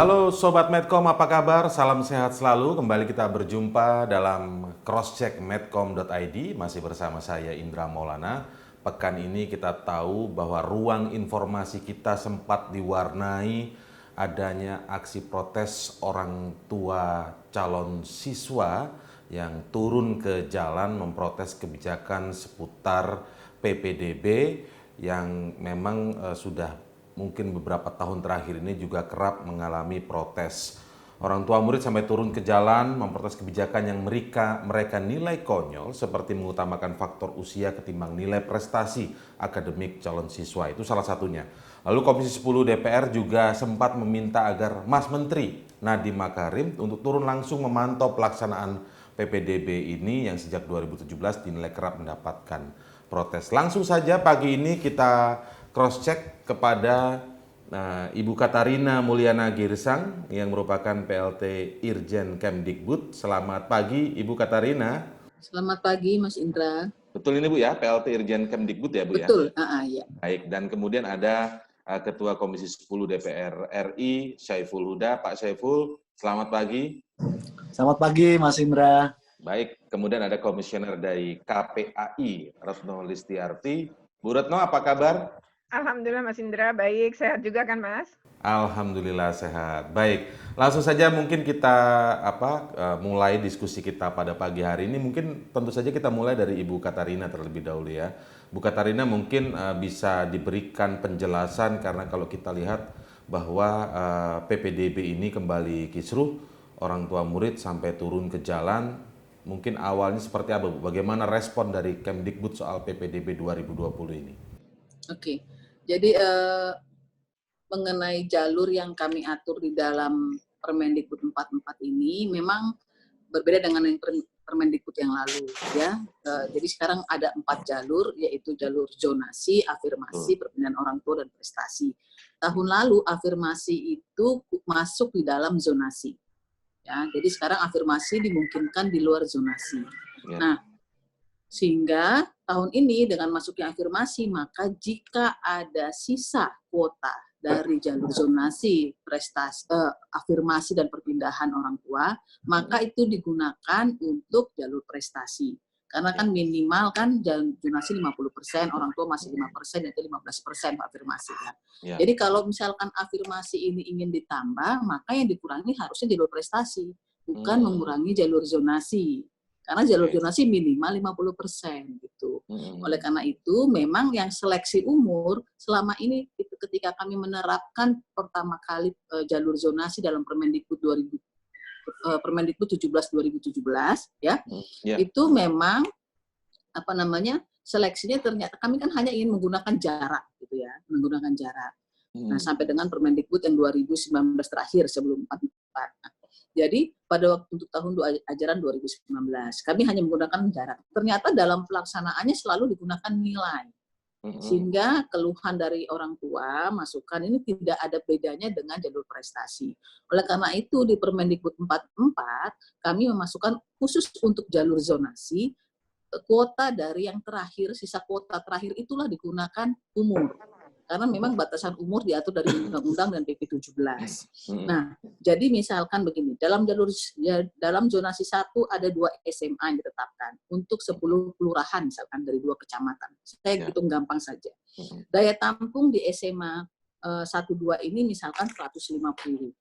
Halo Sobat Medcom, apa kabar? Salam sehat selalu. Kembali kita berjumpa dalam Crosscheck Medcom.id. Masih bersama saya Indra Maulana. Pekan ini kita tahu bahwa ruang informasi kita sempat diwarnai adanya aksi protes orang tua calon siswa yang turun ke jalan memprotes kebijakan seputar PPDB yang memang sudah mungkin beberapa tahun terakhir ini juga kerap mengalami protes. Orang tua murid sampai turun ke jalan memprotes kebijakan yang mereka nilai konyol seperti mengutamakan faktor usia ketimbang nilai prestasi akademik calon siswa. Itu salah satunya. Lalu Komisi 10 DPR juga sempat meminta agar Mas Menteri Nadiem Makarim untuk turun langsung memantau pelaksanaan PPDB ini yang sejak 2017 dinilai kerap mendapatkan protes. Langsung saja pagi ini kita cross-check kepada Ibu Katarina Mulyana Girsang yang merupakan PLT Irjen Kemdikbud. Selamat pagi Ibu Katarina. Selamat pagi Mas Indra. Betul ini Bu ya, PLT Irjen Kemdikbud ya Bu ya? Betul, ya. Baik, dan kemudian ada Ketua Komisi 10 DPR RI, Syaiful Huda. Pak Syaiful, selamat pagi. Selamat pagi Mas Indra. Baik, kemudian ada Komisioner dari KPAI, Retno Listiarti. Bu Retno, apa kabar? Alhamdulillah Mas Indra, baik. Sehat juga kan Mas? Alhamdulillah sehat. Baik, langsung saja mungkin kita mulai diskusi kita pada pagi hari ini. Mungkin tentu saja kita mulai dari Ibu Katarina terlebih dahulu ya. Bu Katarina mungkin bisa diberikan penjelasan karena kalau kita lihat bahwa PPDB ini kembali kisruh, orang tua murid sampai turun ke jalan. Mungkin awalnya seperti apa Bu? Bagaimana respon dari Kemdikbud soal PPDB 2020 ini? Oke. Jadi mengenai jalur yang kami atur di dalam Permendikbud 44 ini memang berbeda dengan yang Permendikbud yang lalu ya. Jadi sekarang ada 4 jalur, yaitu jalur zonasi, afirmasi, perpindahan orang tua, dan prestasi. Tahun lalu afirmasi itu masuk di dalam zonasi. Ya, jadi sekarang afirmasi dimungkinkan di luar zonasi. Ya. Nah, sehingga tahun ini dengan masuknya afirmasi, maka jika ada sisa kuota dari jalur zonasi, prestasi, afirmasi dan perpindahan orang tua, maka itu digunakan untuk jalur prestasi. Karena kan minimal kan zonasi 50%, orang tua masih 5%, yaitu 15% afirmasi kan. Ya. Jadi kalau misalkan afirmasi ini ingin ditambah, maka yang dikurangi harusnya jalur prestasi, bukan mengurangi jalur zonasi. Karena jalur zonasi minimal 50% gitu. Oleh karena itu, memang yang seleksi umur selama ini ketika kami menerapkan pertama kali jalur zonasi dalam Permendikbud 17 ya, itu memang seleksinya ternyata kami kan hanya ingin menggunakan jarak gitu ya, menggunakan jarak. Nah, sampai dengan Permendikbud yang 2019 terakhir sebelum 44. Jadi pada waktu untuk tahun ajaran 2019 kami hanya menggunakan jarak. Ternyata dalam pelaksanaannya selalu digunakan nilai. Sehingga keluhan dari orang tua, masukan ini tidak ada bedanya dengan jalur prestasi. Oleh karena itu di Permendikbud 44 kami memasukkan khusus untuk jalur zonasi, kuota dari yang terakhir, sisa kuota terakhir itulah digunakan umur. Karena memang batasan umur diatur dari Undang-Undang dan PP 17. Nah, jadi misalkan begini, dalam zonasi 1 ada 2 SMA yang ditetapkan untuk 10 kelurahan misalkan dari 2 kecamatan. Saya hitung gampang saja. Daya tampung di SMA 1-2 ini misalkan 150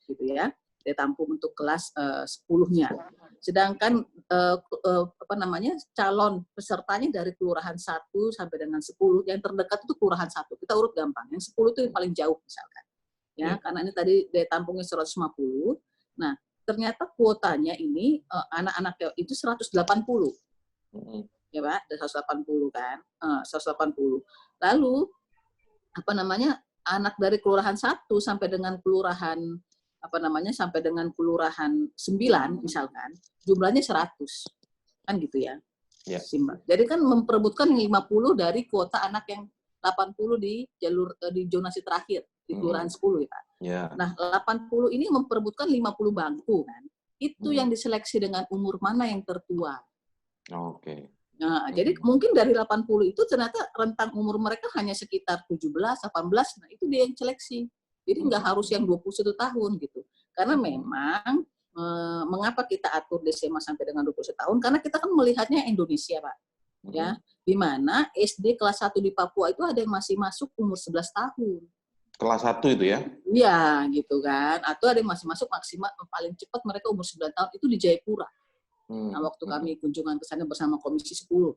gitu ya. Daya tampung untuk kelas 10-nya. Sedangkan calon pesertanya dari kelurahan 1 sampai dengan 10, yang terdekat itu kelurahan 1. Kita urut gampang. Yang 10 itu yang paling jauh misalkan. Ya, karena ini tadi daya tampungnya 150. Nah, ternyata kuotanya ini anak-anak itu 180. Ya, Pak, ada 180 kan? 180. Lalu anak dari kelurahan 1 sampai dengan kelurahan sampai dengan kelurahan 9 misalkan, jumlahnya 100. Kan gitu ya. Ya. Jadi kan memperebutkan 50 dari kuota anak yang 80 di jalur di zonasi terakhir di kelurahan 10 ya, Pak. Ya. Nah, 80 ini memperebutkan 50 bangku kan. Itu yang diseleksi dengan umur mana yang tertua. Oke. Nah, jadi mungkin dari 80 itu ternyata rentang umur mereka hanya sekitar 17, 18, nah itu dia yang seleksi. Jadi nggak harus yang 21 tahun gitu. Karena memang mengapa kita atur SMA sampai dengan 21 tahun? Karena kita kan melihatnya Indonesia, Pak. Ya, di mana SD kelas 1 di Papua itu ada yang masih masuk umur 11 tahun. Kelas 1 itu ya? Iya, gitu kan. Atau ada yang masih masuk maksimal paling cepat mereka umur 9 tahun itu di Jayapura. Nah, waktu kami kunjungan ke sana bersama Komisi 10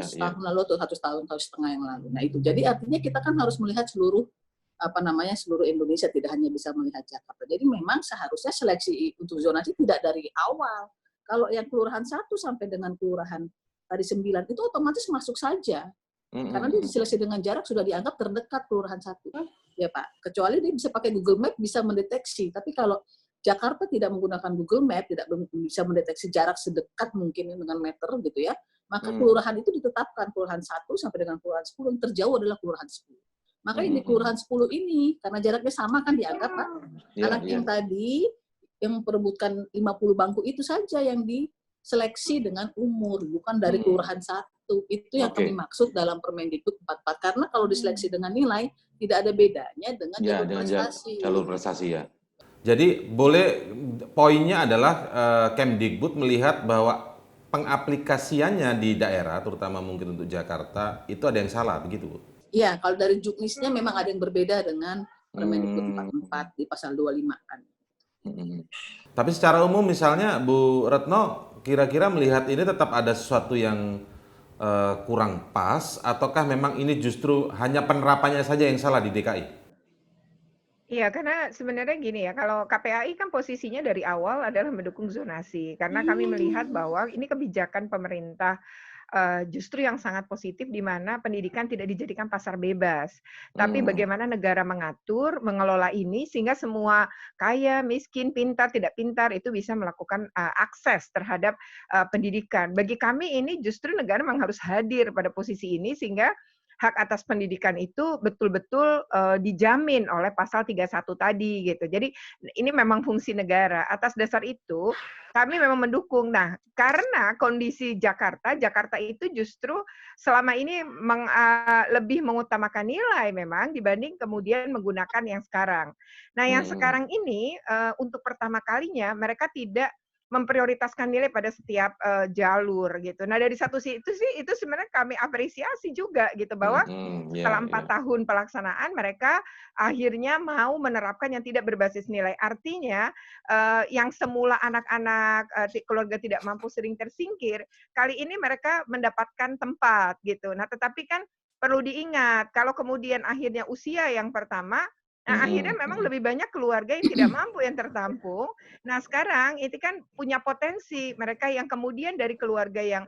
setahun lalu atau 1 tahun setengah yang lalu. Nah, itu. Jadi artinya kita kan harus melihat seluruh seluruh Indonesia, tidak hanya bisa melihat Jakarta. Jadi memang seharusnya seleksi untuk zonasi tidak dari awal. Kalau yang kelurahan 1 sampai dengan kelurahan tadi 9 itu otomatis masuk saja. Karena dia diseleksi dengan jarak sudah dianggap terdekat kelurahan 1. Ya Pak, kecuali dia bisa pakai Google Map bisa mendeteksi. Tapi kalau Jakarta tidak menggunakan Google Map, tidak bisa mendeteksi jarak sedekat mungkin dengan meter gitu ya, maka kelurahan itu ditetapkan kelurahan 1 sampai dengan kelurahan 10, yang terjauh adalah kelurahan 10. Makanya di kelurahan 10 ini, karena jaraknya sama kan dianggap Pak, anak yang tadi yang memperebutkan 50 bangku itu saja yang diseleksi dengan umur, bukan dari kelurahan 1. Itu yang kami maksud dalam Permendikbud 44. Karena kalau diseleksi dengan nilai, tidak ada bedanya dengan jalur prestasi. Jalur prestasi ya. Jadi poinnya adalah Kemdikbud melihat bahwa pengaplikasiannya di daerah, terutama mungkin untuk Jakarta, itu ada yang salah, begitu Bu? Iya, kalau dari juknisnya memang ada yang berbeda dengan Permendikbud 44 di pasal 25 kan. Tapi secara umum misalnya Bu Retno kira-kira melihat ini tetap ada sesuatu yang kurang pas, ataukah memang ini justru hanya penerapannya saja yang salah di DKI? Iya, karena sebenarnya gini ya, kalau KPAI kan posisinya dari awal adalah mendukung zonasi, karena kami melihat bahwa ini kebijakan pemerintah justru yang sangat positif di mana pendidikan tidak dijadikan pasar bebas. Tapi bagaimana negara mengatur, mengelola ini sehingga semua kaya, miskin, pintar, tidak pintar itu bisa melakukan akses terhadap pendidikan. Bagi kami ini justru negara memang harus hadir pada posisi ini sehingga hak atas pendidikan itu betul-betul dijamin oleh pasal 31 tadi gitu. Jadi ini memang fungsi negara. Atas dasar itu kami memang mendukung. Nah, karena kondisi Jakarta itu justru selama ini lebih mengutamakan nilai memang dibanding kemudian menggunakan yang sekarang. Nah, yang sekarang ini untuk pertama kalinya mereka tidak memprioritaskan nilai pada setiap jalur gitu. Nah, dari satu sisi itu sebenarnya kami apresiasi juga gitu bahwa setelah 4 tahun pelaksanaan mereka akhirnya mau menerapkan yang tidak berbasis nilai. Artinya yang semula anak-anak keluarga tidak mampu sering tersingkir, kali ini mereka mendapatkan tempat gitu. Nah, tetapi kan perlu diingat kalau kemudian akhirnya usia yang pertama, nah akhirnya memang lebih banyak keluarga yang tidak mampu yang tertampung. Nah, sekarang itu kan punya potensi mereka yang kemudian dari keluarga yang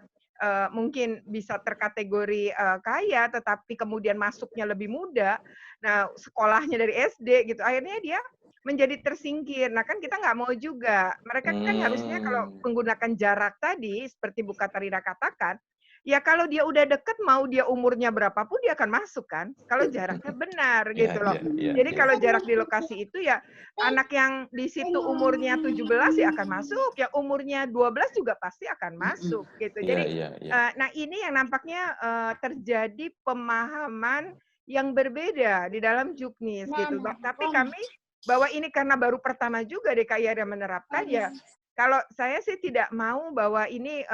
mungkin bisa terkategori kaya, tetapi kemudian masuknya lebih muda. Nah, sekolahnya dari SD gitu. Akhirnya dia menjadi tersingkir. Nah, kan kita nggak mau juga. Mereka kan harusnya kalau menggunakan jarak tadi, seperti Bu Katarina katakan, ya kalau dia udah deket, mau dia umurnya berapapun, dia akan masuk kan. Kalau jaraknya benar gitu loh. Jadi kalau jarak di lokasi itu ya anak yang di situ umurnya 17 ya akan masuk, yang umurnya 12 juga pasti akan masuk gitu. Jadi nah ini yang nampaknya terjadi pemahaman yang berbeda di dalam Juknis gitu. Tapi kami bahwa ini karena baru pertama juga DKI yang menerapkan ya. Kalau saya sih tidak mau bahwa ini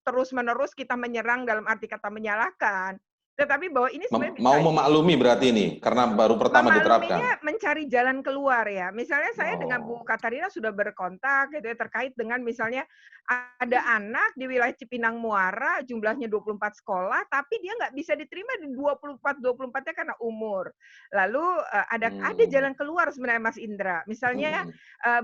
terus-menerus kita menyerang dalam arti kata menyalahkan. Tetapi bahwa ini sebenarnya mau memaklumi berarti ini karena baru pertama diterapkan. Memaklumi mencari jalan keluar ya. Misalnya saya dengan Bu Katarina sudah berkontak gitu ya terkait dengan misalnya ada anak di wilayah Cipinang Muara jumlahnya 24 sekolah tapi dia nggak bisa diterima di 24-nya karena umur. Lalu ada jalan keluar sebenarnya Mas Indra. Misalnya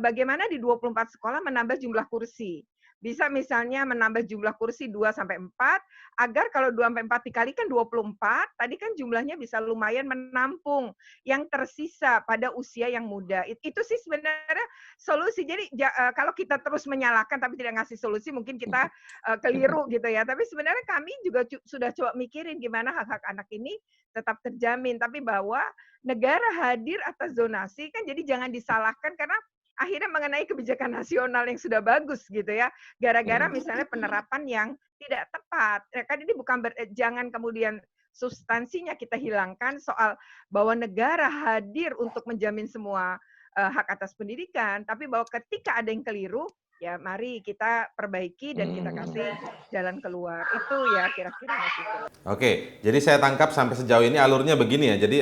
bagaimana di 24 sekolah menambah jumlah kursi. Bisa misalnya menambah jumlah kursi 2 sampai 4 agar kalau 2 sampai 4 dikalikan 24, tadi kan jumlahnya bisa lumayan menampung yang tersisa pada usia yang muda. Itu sih sebenarnya solusi. Jadi kalau kita terus menyalahkan tapi tidak ngasih solusi mungkin kita keliru gitu ya. Tapi sebenarnya kami juga sudah coba mikirin gimana hak-hak anak ini tetap terjamin tapi bahwa negara hadir atas zonasi kan jadi jangan disalahkan karena akhirnya mengenai kebijakan nasional yang sudah bagus gitu ya, gara-gara misalnya penerapan yang tidak tepat. Ya, kan ini bukan jangan kemudian substansinya kita hilangkan soal bahwa negara hadir untuk menjamin semua hak atas pendidikan, tapi bahwa ketika ada yang keliru, ya mari kita perbaiki dan kita kasih jalan keluar. Itu ya kira-kira Mas Indra. Oke, jadi saya tangkap sampai sejauh ini alurnya begini ya. Jadi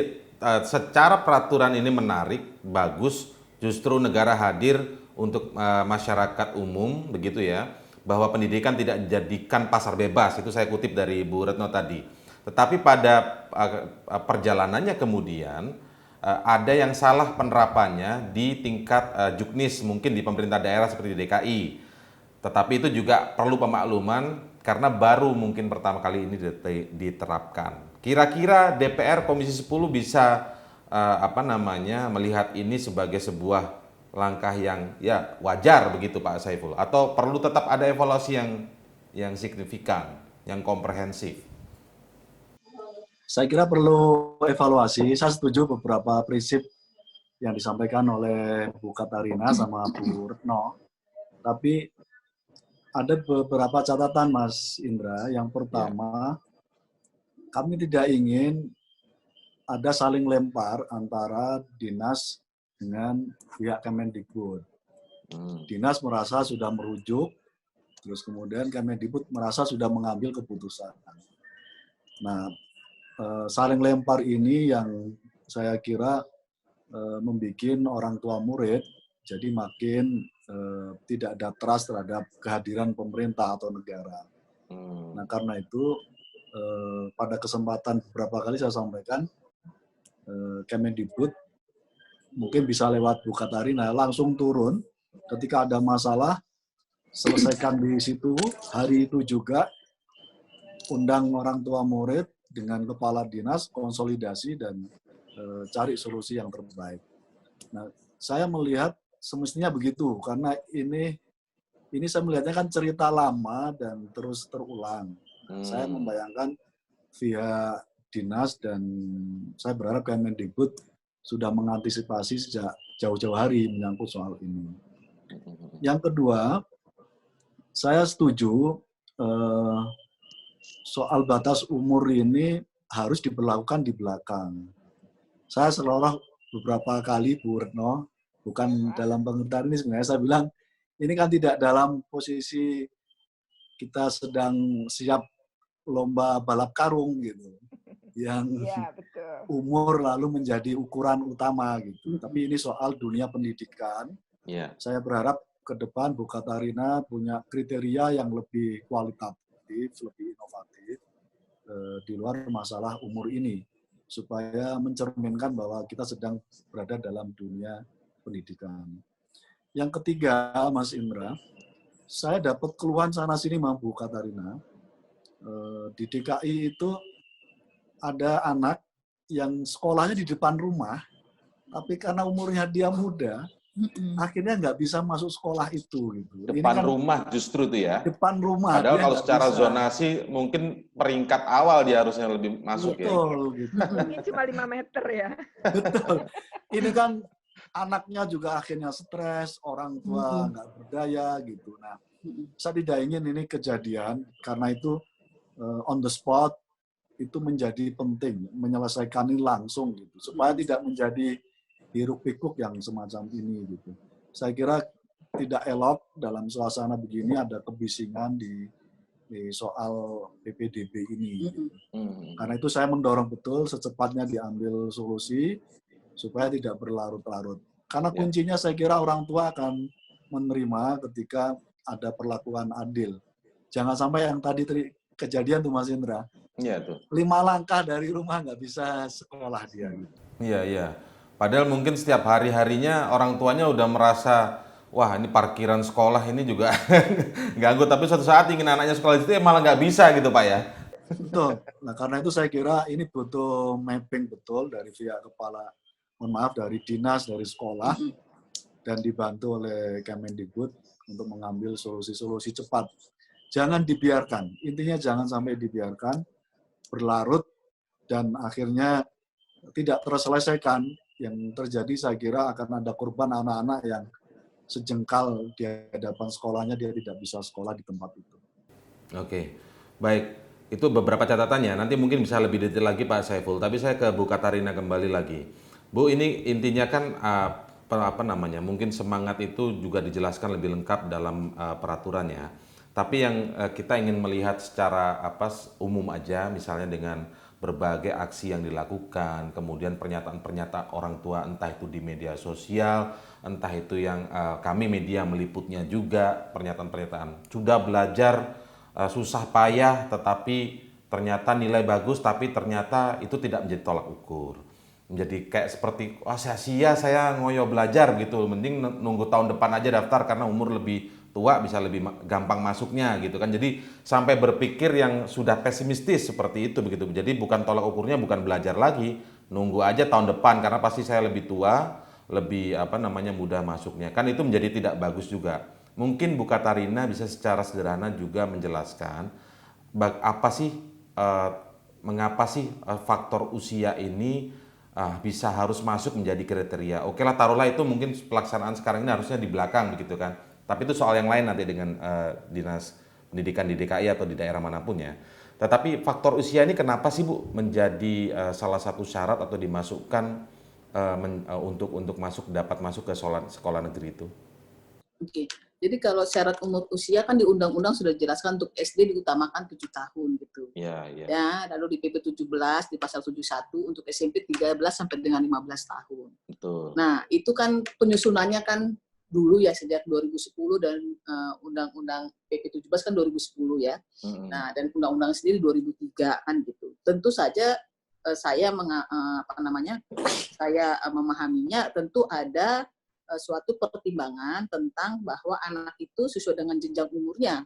secara peraturan ini menarik, bagus, justru negara hadir untuk masyarakat umum begitu ya, bahwa pendidikan tidak dijadikan pasar bebas. Itu saya kutip dari Bu Retno tadi. Tetapi pada perjalanannya kemudian ada yang salah penerapannya di tingkat juknis, mungkin di pemerintah daerah seperti DKI. Tetapi itu juga perlu pemakluman karena baru mungkin pertama kali ini diterapkan. Kira-kira DPR Komisi 10 bisa melihat ini sebagai sebuah langkah yang ya wajar begitu Pak Saiful, atau perlu tetap ada evaluasi yang signifikan, yang komprehensif? Saya kira perlu evaluasi. Saya setuju beberapa prinsip yang disampaikan oleh Bu Katarina sama Bu Retno. Tapi ada beberapa catatan Mas Indra. Yang pertama, kami tidak ingin ada saling lempar antara dinas dengan pihak Kemendikbud. Dinas merasa sudah merujuk, terus kemudian Kemendikbud merasa sudah mengambil keputusan. Nah, saling lempar ini yang saya kira membuat orang tua murid jadi makin tidak ada trust terhadap kehadiran pemerintah atau negara. Nah, karena itu pada kesempatan beberapa kali saya sampaikan, Kemendikbud mungkin bisa lewat Bu Katarina langsung turun ketika ada masalah, selesaikan di situ, hari itu juga undang orang tua murid dengan kepala dinas, konsolidasi dan cari solusi yang terbaik. Nah, saya melihat semestinya begitu karena ini saya melihatnya kan cerita lama dan terus terulang. Saya membayangkan via dinas dan saya berharap Kemendikbud sudah mengantisipasi sejak jauh-jauh hari menyangkut soal ini. Yang kedua, saya setuju soal batas umur ini harus diberlakukan di belakang. Saya seolah beberapa kali Bu Retno, bukan dalam pengertian ini sebenarnya saya bilang, ini kan tidak dalam posisi kita sedang siap lomba balap karung gitu. Yang umur lalu menjadi ukuran utama gitu. Tapi ini soal dunia pendidikan. Saya berharap ke depan Bu Katarina punya kriteria yang lebih kualitatif, lebih inovatif di luar masalah umur ini, supaya mencerminkan bahwa kita sedang berada dalam dunia pendidikan. Yang ketiga, Mas Indra, saya dapat keluhan sana sini sama Bu Katarina. Di DKI itu ada anak yang sekolahnya di depan rumah, tapi karena umurnya dia muda, akhirnya nggak bisa masuk sekolah itu. Gitu. Depan rumah justru itu ya? Depan rumah. Padahal kalau secara zonasi mungkin peringkat awal dia harusnya lebih masuk. Betul, gitu. Mungkin cuma 5 meter ya. Betul. Ini kan anaknya juga akhirnya stres, orang tua nggak berdaya gitu. Nah, saya tidak ingin ini kejadian, karena itu on the spot itu menjadi penting, menyelesaikan ini langsung gitu, supaya tidak menjadi hiruk pikuk yang semacam ini gitu. Saya kira tidak elok dalam suasana begini ada kebisingan di soal PPDB ini. Gitu. Karena itu saya mendorong betul secepatnya diambil solusi supaya tidak berlarut-larut. Karena kuncinya saya kira orang tua akan menerima ketika ada perlakuan adil. Jangan sampai yang tadi kejadian tuh Mas Indra. Iya tuh. 5 langkah dari rumah nggak bisa sekolah dia. Iya, iya. Padahal mungkin setiap hari-harinya orang tuanya udah merasa, wah ini parkiran sekolah ini juga ganggu. Tapi suatu saat ingin anaknya sekolah itu ya malah nggak bisa gitu Pak ya. Betul. Nah karena itu saya kira ini butuh mapping betul dari pihak dari dinas, dari sekolah, dan dibantu oleh Kemendikbud untuk mengambil solusi-solusi cepat. Jangan dibiarkan, intinya jangan sampai dibiarkan berlarut dan akhirnya tidak terselesaikan. Yang terjadi saya kira akan ada korban anak-anak yang sejengkal di hadapan sekolahnya dia tidak bisa sekolah di tempat itu. Oke, baik. Itu beberapa catatannya. Nanti mungkin bisa lebih detail lagi Pak Saiful. Tapi saya ke Bu Katarina kembali lagi. Bu, ini intinya kan apa namanya, mungkin semangat itu juga dijelaskan lebih lengkap dalam peraturannya. Tapi yang kita ingin melihat secara umum aja, misalnya dengan berbagai aksi yang dilakukan, kemudian pernyataan-pernyataan orang tua, entah itu di media sosial, entah itu yang kami media meliputnya juga, pernyataan-pernyataan sudah belajar susah payah, tetapi ternyata nilai bagus, tapi ternyata itu tidak menjadi tolak ukur. Menjadi kayak seperti, wah sia-sia saya ngoyo belajar gitu, mending nunggu tahun depan aja daftar karena umur lebih tua bisa lebih gampang masuknya gitu kan. Jadi sampai berpikir yang sudah pesimistis seperti itu begitu. Jadi bukan tolak ukurnya bukan belajar lagi, nunggu aja tahun depan karena pasti saya lebih tua, lebih mudah masuknya. Kan itu menjadi tidak bagus juga. Mungkin Bu Katarina bisa secara sederhana juga menjelaskan apa sih mengapa sih faktor usia ini bisa harus masuk menjadi kriteria. Oke lah, taruhlah itu mungkin pelaksanaan sekarang ini harusnya di belakang begitu kan. Tapi itu soal yang lain nanti dengan Dinas Pendidikan di DKI atau di daerah manapun ya. Tetapi faktor usia ini kenapa sih Bu menjadi salah satu syarat atau dimasukkan untuk dapat masuk ke sekolah negeri itu? Oke. Jadi kalau syarat umur usia kan di undang-undang sudah dijelaskan untuk SD diutamakan 7 tahun gitu. Iya, iya. Ya, lalu di PP 17 di pasal 71 untuk SMP 13 sampai dengan 15 tahun. Betul. Nah, itu kan penyusunannya kan dulu ya sejak 2010 dan undang-undang PP 17 kan 2010 ya. Nah, dan undang-undang sendiri 2003 kan gitu. Tentu saja saya saya memahaminya tentu ada suatu pertimbangan tentang bahwa anak itu sesuai dengan jenjang umurnya,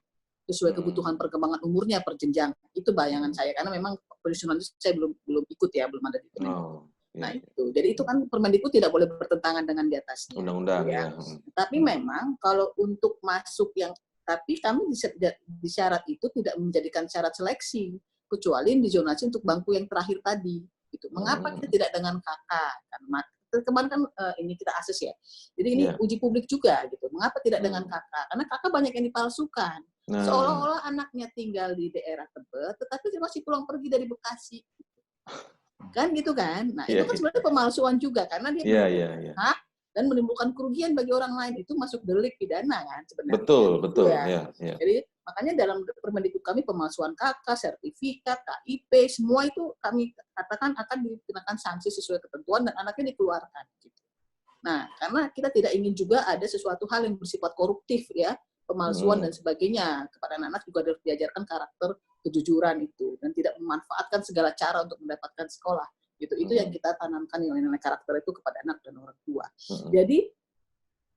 sesuai kebutuhan perkembangan umurnya per jenjang. Itu bayangan saya karena memang penyusunan itu saya belum ikut ya, belum ada di Permendikbud. Nah itu, jadi itu kan Permendikbud tidak boleh bertentangan dengan di atasnya. Undang-undang ya. Tapi memang kalau untuk masuk tapi kami di syarat itu tidak menjadikan syarat seleksi, kecuali di zonasi untuk bangku yang terakhir tadi. Gitu. Mengapa kita tidak dengan kakak? Karena kemarin kan ini kita akses ya. Jadi ini uji publik juga gitu. Mengapa tidak dengan kakak? Karena kakak banyak yang dipalsukan. Seolah-olah anaknya tinggal di daerah Tebet, tetapi dia masih pulang pergi dari Bekasi. Kan gitu kan? Nah, itu kan sebenarnya pemalsuan juga karena dia hak dan menimbulkan kerugian bagi orang lain. Itu masuk delik pidana kan sebenarnya. Betul. Ya. Jadi makanya dalam Permendikbud kami pemalsuan KK, sertifikat, KIP, semua itu kami katakan akan dikenakan sanksi sesuai ketentuan dan anaknya dikeluarkan. Gitu. Nah, karena kita tidak ingin juga ada sesuatu hal yang bersifat koruptif ya, pemalsuan dan sebagainya. Kepada anak-anak juga harus diajarkan karakter kejujuran itu dan tidak memanfaatkan segala cara untuk mendapatkan sekolah. Gitu. Itu yang kita tanamkan nilai-nilai karakter itu kepada anak dan orang tua. Jadi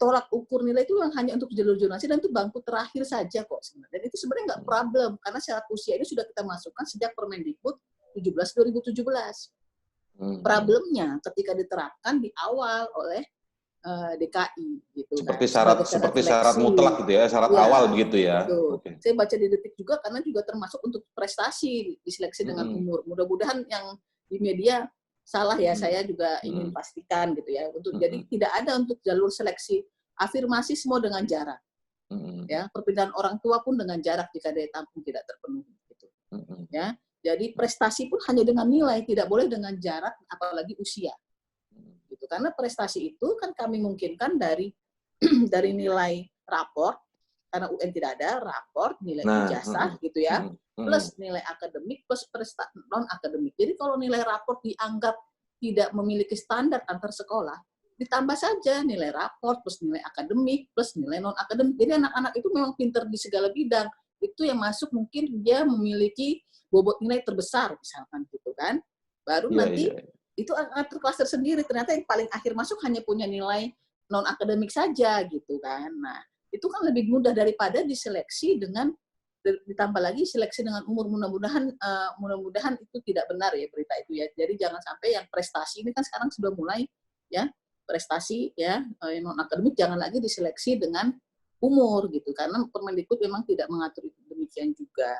tolak ukur nilai itu yang hanya untuk jalur zonasi dan itu bangku terakhir saja kok sebenarnya. Dan itu sebenarnya nggak problem karena syarat usia ini sudah kita masukkan sejak Permendikbud 17/2017. Problemnya ketika diterapkan di awal oleh DKI gitu. Seperti syarat mutlak gitu ya, syarat awal begitu ya. Okay. Saya baca di Detik juga karena juga termasuk untuk prestasi diseleksi dengan umur. Mudah-mudahan yang di media salah ya, saya juga ingin pastikan gitu ya. Jadi tidak ada untuk jalur seleksi afirmasi semua dengan jarak. Ya, perpindahan orang tua pun dengan jarak jika daya tampung tidak terpenuhi gitu. Ya. Jadi prestasi pun hanya dengan nilai, tidak boleh dengan jarak apalagi usia. Gitu. Karena prestasi itu kan kami mungkinkan dari nilai raport karena UN tidak ada raport, nilai ijazah gitu ya. Plus nilai akademik, plus prestasi non-akademik. Jadi kalau nilai raport dianggap tidak memiliki standar antar sekolah, ditambah saja nilai raport, plus nilai akademik, plus nilai non-akademik. Jadi anak-anak itu memang pintar di segala bidang. Itu yang masuk mungkin dia memiliki bobot nilai terbesar, misalkan gitu kan. Baru nanti itu akan terklaster sendiri. Ternyata yang paling akhir masuk hanya punya nilai non-akademik saja gitu kan. Nah, itu kan lebih mudah daripada diseleksi dengan ditambah lagi seleksi dengan umur. Mudah-mudahan itu tidak benar ya berita itu ya. Jadi jangan sampai yang prestasi ini kan sekarang sudah mulai ya prestasi ya non akademik jangan lagi diseleksi dengan umur gitu karena Permendikbud memang tidak mengatur itu demikian juga.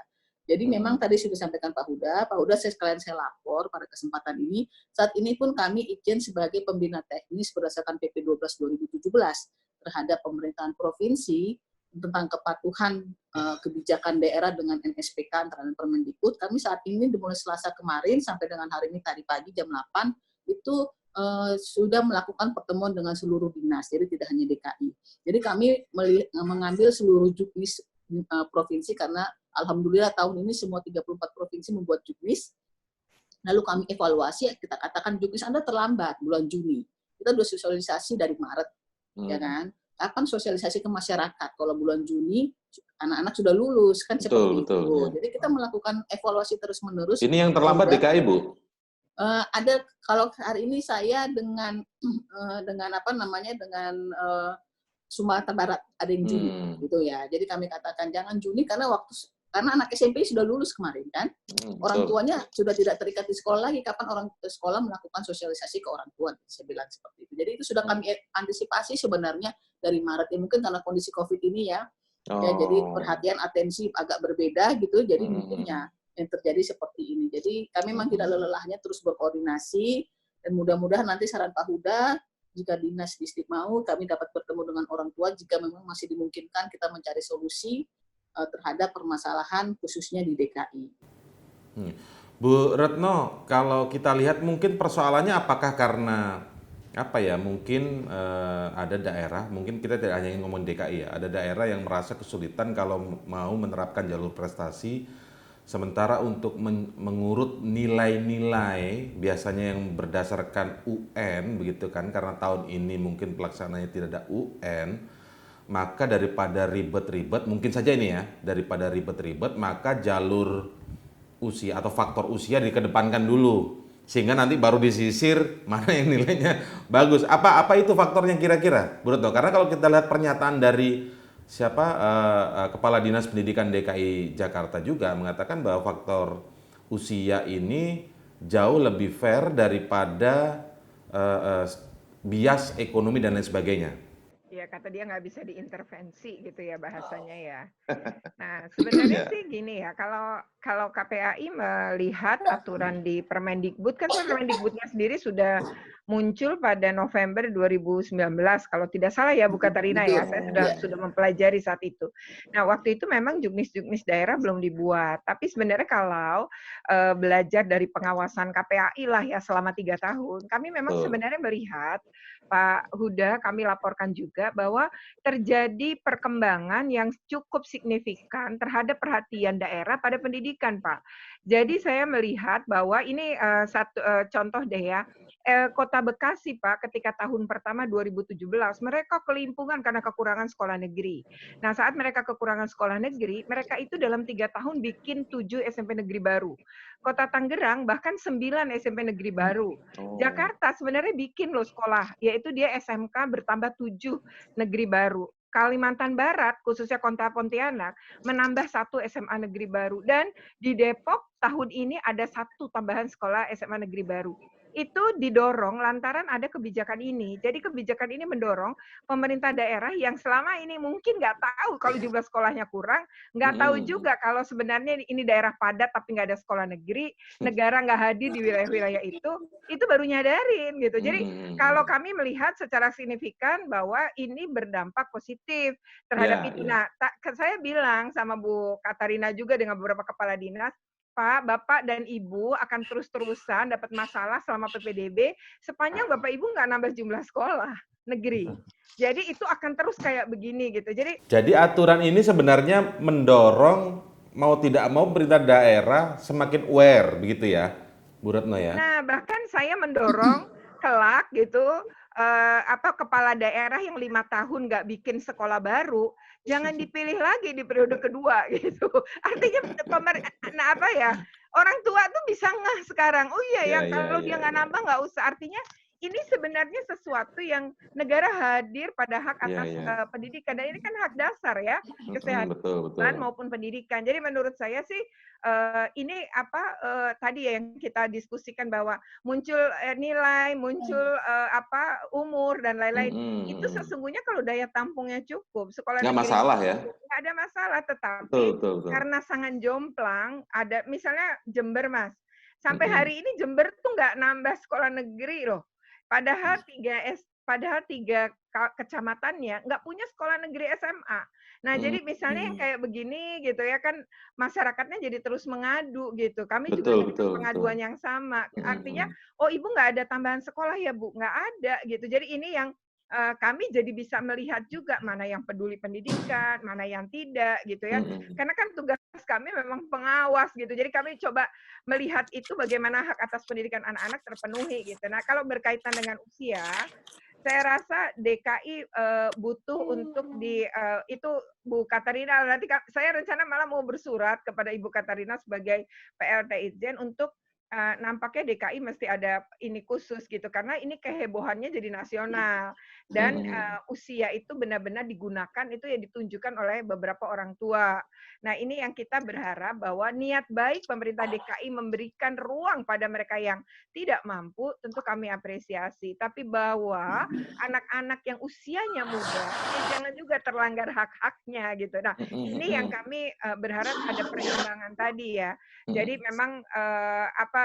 Jadi memang tadi sudah disampaikan Pak Huda saya lapor pada kesempatan ini. Saat ini pun kami izin sebagai pembina teknis berdasarkan PP 12/2017 terhadap pemerintahan provinsi tentang kepatuhan kebijakan daerah dengan NSPK antara Permendikbud. Kami saat ini dimulai Selasa kemarin sampai dengan hari ini tadi pagi jam 8 itu sudah melakukan pertemuan dengan seluruh dinas, jadi tidak hanya DKI. Jadi kami mengambil seluruh juknis provinsi karena alhamdulillah tahun ini semua 34 provinsi membuat juknis. Lalu kami evaluasi, kita katakan juknis Anda terlambat bulan Juni. Kita sudah sosialisasi dari Maret, ya kan? Kapan sosialisasi ke masyarakat? Kalau bulan Juni anak-anak sudah lulus kan seperti itu. Ya. Jadi kita melakukan evaluasi terus-menerus. Ini yang terlambat DKI, Bu? Ada kalau hari ini saya dengan Sumatera Barat ada yang Juni gitu ya. Jadi kami katakan jangan Juni karena anak SMP sudah lulus kemarin kan. Orang tuanya sudah tidak terikat di sekolah lagi, kapan orang sekolah melakukan sosialisasi ke orang tua, saya bilang seperti itu. Jadi itu sudah kami antisipasi sebenarnya dari Maret ya, mungkin karena kondisi Covid ini ya. Ya jadi perhatian atensi agak berbeda gitu. Jadi mungkinnya yang terjadi seperti ini. Jadi kami memang tidak lelah-lelahnya terus berkoordinasi dan mudah-mudahan nanti saran Pak Huda jika dinas distrik mau kami dapat bertemu dengan orang tua jika memang masih dimungkinkan kita mencari solusi terhadap permasalahan khususnya di DKI. Bu Retno, kalau kita lihat mungkin persoalannya apakah karena mungkin ada daerah, mungkin kita tidak hanya ingin ngomong DKI ya, ada daerah yang merasa kesulitan kalau mau menerapkan jalur prestasi, sementara untuk mengurut nilai-nilai biasanya yang berdasarkan UN begitu kan, karena tahun ini mungkin pelaksananya tidak ada UN, maka daripada ribet-ribet, mungkin saja ini ya, daripada ribet-ribet, maka jalur usia atau faktor usia dikedepankan dulu. Sehingga nanti baru disisir mana yang nilainya bagus. Apa itu faktornya kira-kira, Bu Retno? Karena kalau kita lihat pernyataan dari Kepala Dinas Pendidikan DKI Jakarta juga mengatakan bahwa faktor usia ini jauh lebih fair daripada bias ekonomi dan lain sebagainya. Ya, kata dia nggak bisa diintervensi gitu ya bahasanya ya. Nah, sebenarnya sih gini ya, kalau KPAI melihat aturan di Permendikbud, kan Permendikbudnya sendiri sudah muncul pada November 2019, kalau tidak salah ya Bu Katarina ya, saya sudah mempelajari saat itu. Nah, waktu itu memang juknis-juknis daerah belum dibuat, tapi sebenarnya kalau belajar dari pengawasan KPAI lah ya selama 3 tahun, kami memang sebenarnya melihat Pak Huda, kami laporkan juga bahwa terjadi perkembangan yang cukup signifikan terhadap perhatian daerah pada pendidikan, Pak. Jadi saya melihat bahwa ini satu contoh deh ya, Kota Bekasi, Pak, ketika tahun pertama 2017, mereka kelimpungan karena kekurangan sekolah negeri. Nah, saat mereka kekurangan sekolah negeri, mereka itu dalam 3 tahun bikin 7 SMP negeri baru. Kota Tangerang bahkan 9 SMP negeri baru. Jakarta sebenarnya bikin loh sekolah, yaitu dia SMK bertambah 7 negeri baru. Kalimantan Barat, khususnya Kota Pontianak, menambah 1 SMA negeri baru. Dan di Depok tahun ini ada 1 tambahan sekolah SMA negeri baru. Itu didorong lantaran ada kebijakan ini. Jadi kebijakan ini mendorong pemerintah daerah yang selama ini mungkin nggak tahu kalau jumlah sekolahnya kurang, nggak tahu juga kalau sebenarnya ini daerah padat tapi nggak ada sekolah negeri, negara nggak hadir di wilayah-wilayah itu baru nyadarin gitu. Jadi kalau kami melihat secara signifikan bahwa ini berdampak positif terhadap itu. Nah, saya bilang sama Bu Katarina juga dengan beberapa kepala dinas, Pak, Bapak, dan Ibu akan terus-terusan dapat masalah selama PPDB sepanjang Bapak Ibu nggak nambah jumlah sekolah negeri. Jadi itu akan terus kayak begini gitu. Jadi aturan ini sebenarnya mendorong mau tidak mau pemerintah daerah semakin aware begitu ya, Bu Retno ya. Nah, bahkan saya mendorong kelak gitu kepala daerah yang 5 tahun nggak bikin sekolah baru, jangan dipilih lagi di periode kedua gitu. Artinya orang tua tuh bisa ngeh sekarang. Oh iya kalau dia nggak nambah nggak usah. Artinya ini sebenarnya sesuatu yang negara hadir pada hak atas pendidikan, dan ini kan hak dasar ya, kesehatan maupun pendidikan. Jadi menurut saya sih ini tadi ya yang kita diskusikan bahwa muncul nilai, muncul umur dan lain-lain. Itu sesungguhnya kalau daya tampungnya cukup, sekolah nggak negeri masalah ya. Nggak ada masalah, tetapi karena sangat jomplang, ada misalnya Jember, Mas. Sampai hari ini Jember tuh nggak nambah sekolah negeri loh. Padahal padahal 3 kecamatannya nggak punya sekolah negeri SMA. Nah, jadi misalnya yang kayak begini gitu ya kan masyarakatnya jadi terus mengadu gitu. Kami juga Betul, dapat betul, pengaduan betul. yang sama. Artinya, oh ibu nggak ada tambahan sekolah ya Bu? Nggak ada gitu. Jadi ini yang kami jadi bisa melihat juga mana yang peduli pendidikan, mana yang tidak gitu ya. Karena kan tugas kami memang pengawas gitu. Jadi kami coba melihat itu bagaimana hak atas pendidikan anak-anak terpenuhi gitu. Nah, kalau berkaitan dengan usia, saya rasa DKI butuh untuk itu Bu Katarina, nanti saya rencana malah mau bersurat kepada Ibu Katarina sebagai PLT Itjen untuk nampaknya DKI mesti ada ini khusus gitu karena ini kehebohannya jadi nasional dan usia itu benar-benar digunakan itu ya ditunjukkan oleh beberapa orang tua. Nah, ini yang kita berharap bahwa niat baik pemerintah DKI memberikan ruang pada mereka yang tidak mampu tentu kami apresiasi, tapi bahwa anak-anak yang usianya muda ya jangan juga terlanggar hak-haknya gitu. Nah, ini yang kami berharap ada perimbangan tadi ya. Jadi memang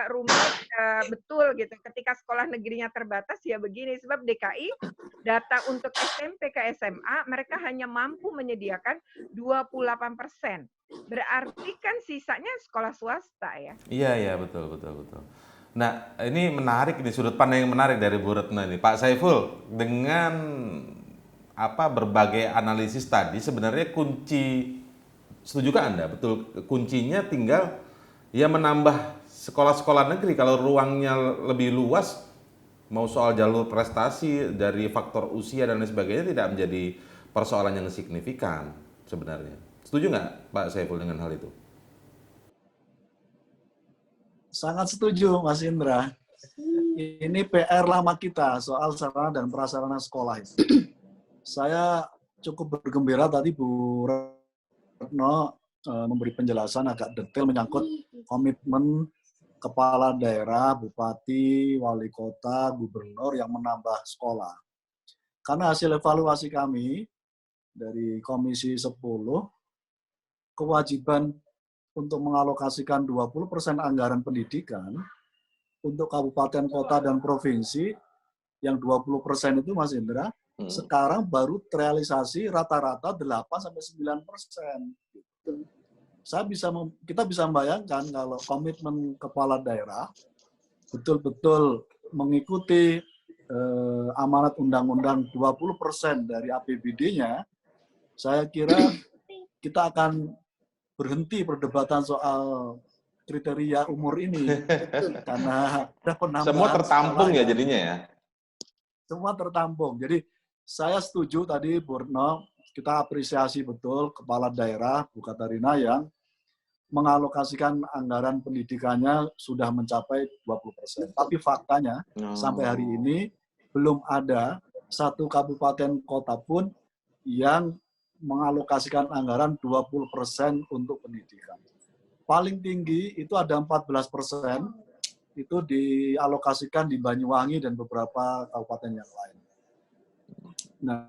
rumit betul gitu. Ketika sekolah negerinya terbatas ya begini sebab DKI data untuk SMP ke SMA mereka hanya mampu menyediakan 28%. Berarti kan sisanya sekolah swasta ya. Iya, betul. Nah, ini menarik, ini sudut pandang yang menarik dari Bu Retno ini. Pak Saiful, dengan berbagai analisis tadi, sebenarnya setujukah Anda? Betul, kuncinya tinggal ya menambah sekolah-sekolah negeri. Kalau ruangnya lebih luas, mau soal jalur prestasi dari faktor usia dan lain sebagainya tidak menjadi persoalan yang signifikan sebenarnya. Setuju nggak Pak Saiful dengan hal itu? Sangat setuju, Mas Indra. Ini PR lama kita soal sarana dan prasarana sekolah. Saya cukup bergembira tadi Bu Retno memberi penjelasan agak detail menyangkut komitmen kepala daerah, bupati, wali kota, gubernur yang menambah sekolah. Karena hasil evaluasi kami dari Komisi 10, kewajiban untuk mengalokasikan 20% anggaran pendidikan untuk kabupaten, kota, dan provinsi, yang 20% itu Mas Indra, sekarang baru terrealisasi rata-rata 8-9%. Kita bisa membayangkan kalau komitmen kepala daerah betul-betul mengikuti amanat undang-undang 20% dari APBD-nya, saya kira kita akan berhenti perdebatan soal kriteria umur ini karena ada penambahan. Semua tertampung ya jadinya ya. Semua tertampung. Jadi saya setuju tadi Bu Retno, kita apresiasi betul kepala daerah Bu Katarina yang mengalokasikan anggaran pendidikannya sudah mencapai 20%. Tapi faktanya sampai hari ini belum ada satu kabupaten kota pun yang mengalokasikan anggaran 20% untuk pendidikan. Paling tinggi itu ada 14%, itu dialokasikan di Banyuwangi dan beberapa kabupaten yang lain. Nah,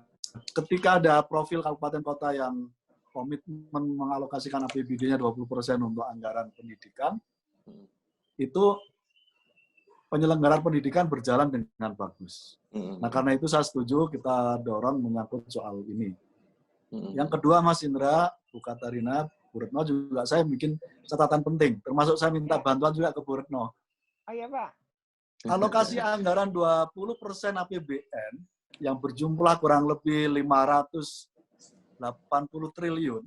ketika ada profil kabupaten kota yang komitmen mengalokasikan APBD-nya 20% untuk anggaran pendidikan, itu penyelenggaraan pendidikan berjalan dengan bagus. Nah, karena itu saya setuju kita dorong menyangkut soal ini. Yang kedua, Mas Indra, Bu Katarina, Bu Retno juga saya bikin catatan penting, termasuk saya minta bantuan juga ke Bu Retno. Oh iya, Pak. Alokasi anggaran 20% APBN yang berjumlah kurang lebih 580 triliun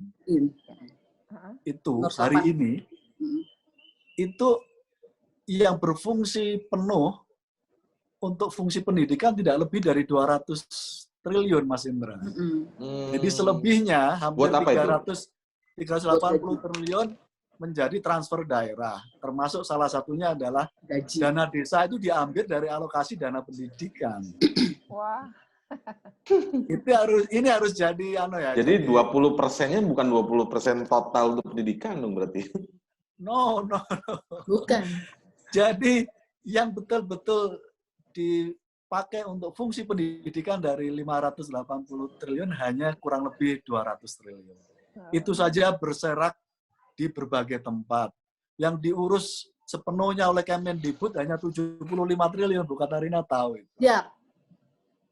itu hari ini, itu yang berfungsi penuh untuk fungsi pendidikan tidak lebih dari 200 triliun, Mas Indra. Jadi selebihnya hampir 380 triliun menjadi transfer daerah. Termasuk salah satunya adalah dana desa itu diambil dari alokasi dana pendidikan. Wah. Ini harus jadi Jadi 20%-nya bukan 20% total untuk pendidikan dong berarti. No. Bukan. Jadi yang betul-betul dipakai untuk fungsi pendidikan dari 580 triliun hanya kurang lebih 200 triliun. Itu saja berserak di berbagai tempat. Yang diurus sepenuhnya oleh Kemendikbud hanya 75 triliun, Bu Katarina tahu itu. Ya.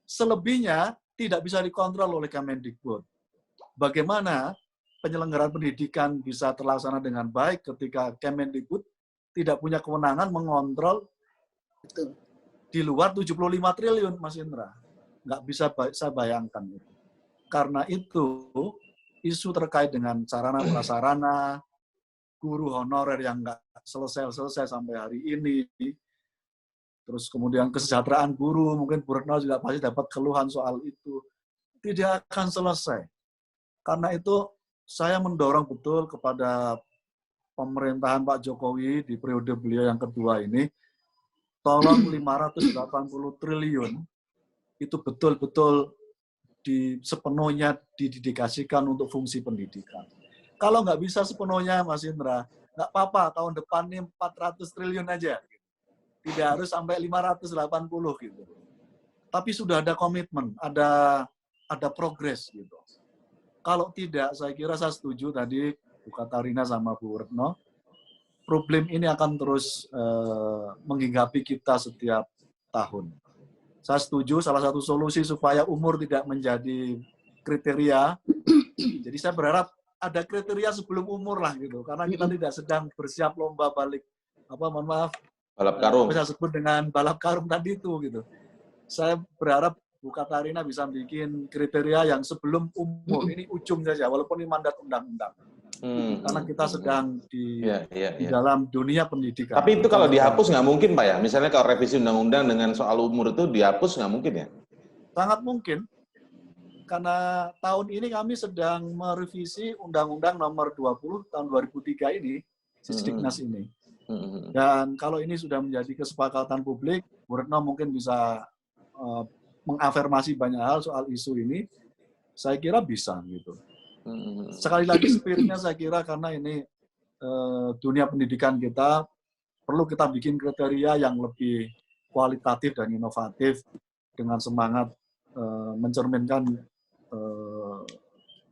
Selebihnya tidak bisa dikontrol oleh Kemendikbud. Bagaimana penyelenggaraan pendidikan bisa terlaksana dengan baik ketika Kemendikbud tidak punya kewenangan mengontrol Betul. di luar 75 triliun, Mas Indra. Nggak bisa saya bayangkan. Karena itu, isu terkait dengan sarana prasarana, guru honorer yang nggak selesai sampai hari ini, terus kemudian kesejahteraan guru, mungkin Bu Retno juga pasti dapat keluhan soal itu, tidak akan selesai. Karena itu, saya mendorong betul kepada pemerintahan Pak Jokowi di periode beliau yang kedua ini, tolong 580 triliun itu betul-betul sepenuhnya didedikasikan untuk fungsi pendidikan. Kalau nggak bisa sepenuhnya, Mas Indra, nggak apa-apa, tahun depan ini 400 triliun aja. Tidak harus sampai 580 gitu. Tapi sudah ada komitmen, ada progres gitu. Kalau tidak, saya kira saya setuju tadi Bu Katarina sama Bu Retno, problem ini akan terus menghinggapi kita setiap tahun. Saya setuju salah satu solusi supaya umur tidak menjadi kriteria. Jadi saya berharap ada kriteria sebelum umur lah gitu, karena kita tidak sedang bersiap lomba balik Balap karung. Saya sebut dengan balap karung tadi itu gitu. Saya berharap Bu Katarina bisa bikin kriteria yang sebelum umur, ini ujung saja, walaupun ini mandat undang-undang. Karena kita sedang di dalam dunia pendidikan. Tapi itu kalau dihapus nggak mungkin, Pak ya? Misalnya kalau revisi undang-undang dengan soal umur itu dihapus nggak mungkin ya? Sangat mungkin. Karena tahun ini kami sedang merevisi Undang-Undang Nomor 20 tahun 2003 ini, Sisdiknas ini. Dan kalau ini sudah menjadi kesepakatan publik, Bu Retno mungkin bisa mengafirmasi banyak hal soal isu ini. Saya kira bisa gitu. Sekali lagi spiritnya saya kira karena ini dunia pendidikan kita perlu kita bikin kriteria yang lebih kualitatif dan inovatif dengan semangat mencerminkan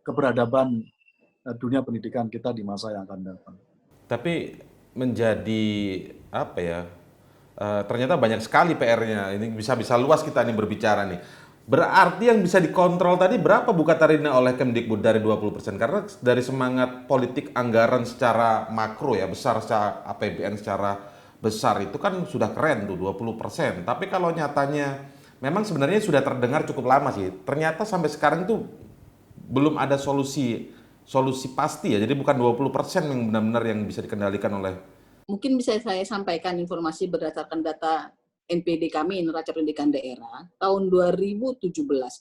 keberadaban dunia pendidikan kita di masa yang akan datang. Tapi menjadi apa ya? Ternyata banyak sekali PR-nya. Ini bisa luas kita nih berbicara nih. Berarti yang bisa dikontrol tadi berapa Bu Katarina oleh Kemdikbud dari 20%? Karena dari semangat politik anggaran secara makro ya, besar secara APBN secara besar itu kan sudah keren tuh 20%. Tapi kalau nyatanya memang sebenarnya sudah terdengar cukup lama sih. Ternyata sampai sekarang itu belum ada solusi pasti ya. Jadi bukan 20% yang benar-benar yang bisa dikendalikan oleh. Mungkin bisa saya sampaikan informasi berdasarkan data NPD kami, Neraca Pendidikan Daerah, tahun 2017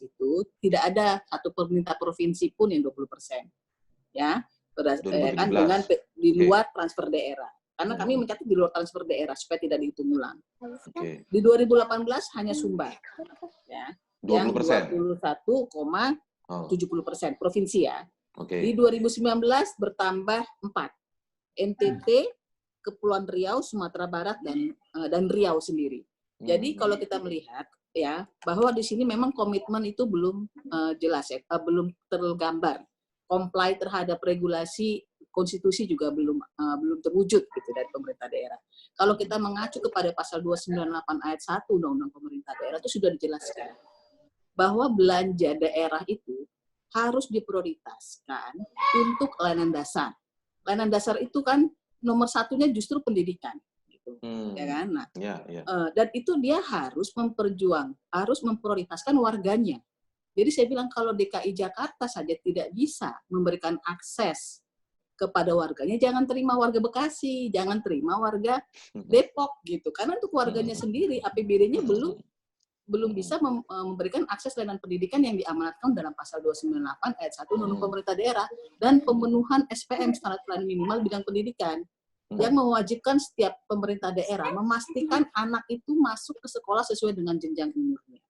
itu tidak ada satu pemerintah provinsi pun yang 20%. Ya, berdasarkan dengan di luar transfer daerah. Karena kami mencatat di luar transfer daerah supaya tidak dihitung ulang. Di 2018 hanya Sumbar. Ya, 20%. Yang 21,70% provinsi ya. Di 2019 bertambah 4. NTT, Kepulauan Riau, Sumatera Barat dan Riau sendiri. Jadi kalau kita melihat ya bahwa di sini memang komitmen itu belum jelas ya, belum tergambar. Comply terhadap regulasi konstitusi juga belum terwujud gitu dari pemerintah daerah. Kalau kita mengacu kepada pasal 298 ayat 1 Undang-Undang Pemerintah Daerah itu sudah dijelaskan bahwa belanja daerah itu harus diprioritaskan untuk layanan dasar. Layanan dasar itu kan nomor satunya justru pendidikan, gitu, ya kan? Nah, dan itu dia harus memprioritaskan warganya. Jadi saya bilang kalau DKI Jakarta saja tidak bisa memberikan akses kepada warganya, jangan terima warga Bekasi, jangan terima warga Depok, gitu. Karena untuk warganya sendiri APBD-nya belum bisa memberikan akses layanan pendidikan yang diamanatkan dalam pasal 298 ayat 1 Undang-Undang Pemerintah Daerah dan pemenuhan SPM standar pelayanan minimal bidang pendidikan yang mewajibkan setiap pemerintah daerah memastikan anak itu masuk ke sekolah sesuai dengan jenjang umurnya.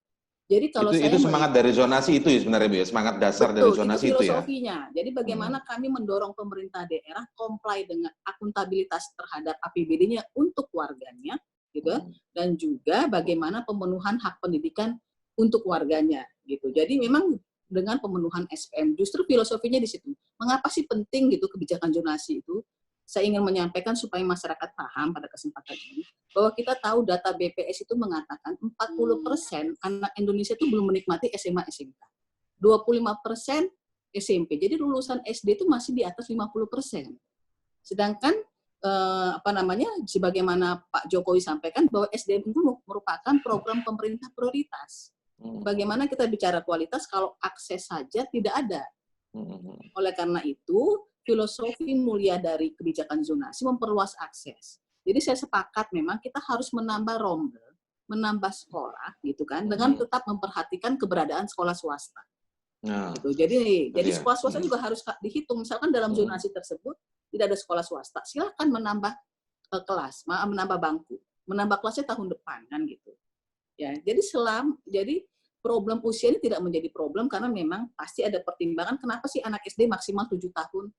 Jadi kalau itu semangat dari zonasi itu ya sebenarnya Bu ya, semangat dasar dari zonasi itu ya. Filosofinya. Jadi bagaimana kami mendorong pemerintah daerah comply dengan akuntabilitas terhadap APBD-nya untuk warganya, gitu, dan juga bagaimana pemenuhan hak pendidikan untuk warganya, gitu. Jadi memang dengan pemenuhan SPM, justru filosofinya di situ. Mengapa sih penting gitu kebijakan zonasi itu? saya ingin menyampaikan supaya masyarakat paham pada kesempatan ini, bahwa kita tahu data BPS itu mengatakan 40% anak Indonesia itu belum menikmati SMA SMK. 25% SMP. Jadi lulusan SD itu masih di atas 50%. Sedangkan sebagaimana Pak Jokowi sampaikan bahwa SDM itu merupakan program pemerintah prioritas. Bagaimana kita bicara kualitas kalau akses saja tidak ada. Oleh karena itu, filosofi mulia dari kebijakan zonasi memperluas akses. Jadi saya sepakat memang kita harus menambah rombel, menambah sekolah gitu kan, dengan tetap memperhatikan keberadaan sekolah swasta. Gitu. Jadi sekolah swasta juga harus dihitung. Misalkan dalam zonasi tersebut tidak ada sekolah swasta, silakan menambah kelas, menambah bangku, menambah kelasnya tahun depan kan gitu. Ya, jadi problem usia ini tidak menjadi problem karena memang pasti ada pertimbangan kenapa sih anak SD maksimal 7 tahun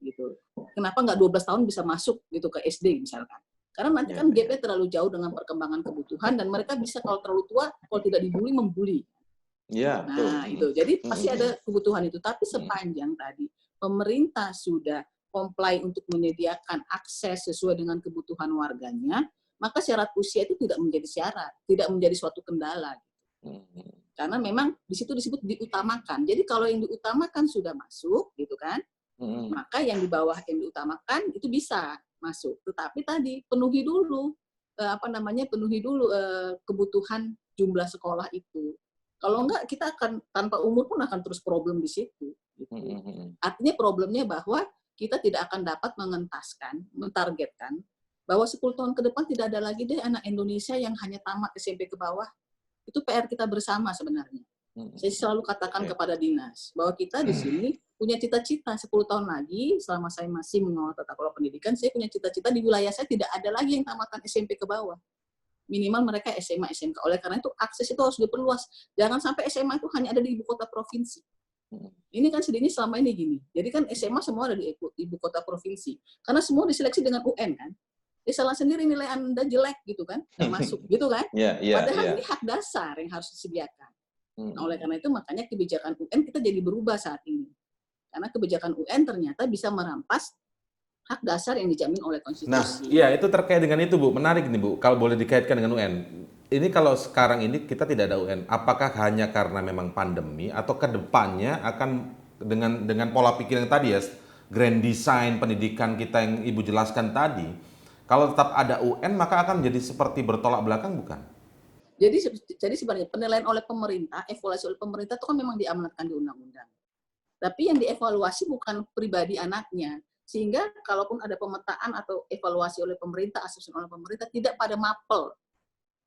gitu. Kenapa nggak 12 tahun bisa masuk gitu ke SD misalkan. Karena nanti kan gap-nya terlalu jauh dengan perkembangan kebutuhan dan mereka bisa kalau terlalu tua, kalau tidak dibully, membuli. Ya, nah, itu. Jadi pasti ada kebutuhan itu. Tapi sepanjang tadi pemerintah sudah comply untuk menyediakan akses sesuai dengan kebutuhan warganya, maka syarat usia itu tidak menjadi syarat, tidak menjadi suatu kendala. Karena memang di situ disebut diutamakan. Jadi kalau yang diutamakan sudah masuk, gitu kan, maka yang di bawah yang diutamakan itu bisa masuk. Tetapi tadi penuhi dulu kebutuhan jumlah sekolah itu. Kalau enggak, kita akan tanpa umur pun akan terus problem di situ. Gitu. Artinya problemnya bahwa kita tidak akan dapat mentargetkan bahwa 10 tahun ke depan tidak ada lagi deh anak Indonesia yang hanya tamat SMP ke bawah. Itu PR kita bersama sebenarnya. Saya selalu katakan kepada dinas bahwa kita di sini punya cita-cita 10 tahun lagi, selama saya masih mengelola tata kelola pendidikan, saya punya cita-cita di wilayah saya tidak ada lagi yang tamatan SMP ke bawah. Minimal mereka SMA, SMK. Oleh karena itu akses itu harus diperluas. Jangan sampai SMA itu hanya ada di ibu kota provinsi. Ini kan sedihnya selama ini gini. Jadi kan SMA semua ada di ibu kota provinsi. Karena semua diseleksi dengan UN kan. Ya salah sendiri nilai Anda jelek gitu kan, nggak masuk gitu kan. Padahal ini hak dasar yang harus disediakan. Nah, oleh karena itu makanya kebijakan UN kita jadi berubah saat ini. Karena kebijakan UN ternyata bisa merampas hak dasar yang dijamin oleh konstitusi. Nah, iya itu terkait dengan itu Bu, menarik nih Bu, kalau boleh dikaitkan dengan UN. Ini kalau sekarang ini kita tidak ada UN, apakah hanya karena memang pandemi atau ke depannya akan dengan pola pikir yang tadi ya, grand design pendidikan kita yang Ibu jelaskan tadi, kalau tetap ada UN maka akan jadi seperti bertolak belakang bukan? Jadi sebenarnya penilaian oleh pemerintah, evaluasi oleh pemerintah itu kan memang diamanatkan di undang-undang. Tapi yang dievaluasi bukan pribadi anaknya. Sehingga kalaupun ada pemetaan atau evaluasi oleh pemerintah, asesmen oleh pemerintah, tidak pada mapel,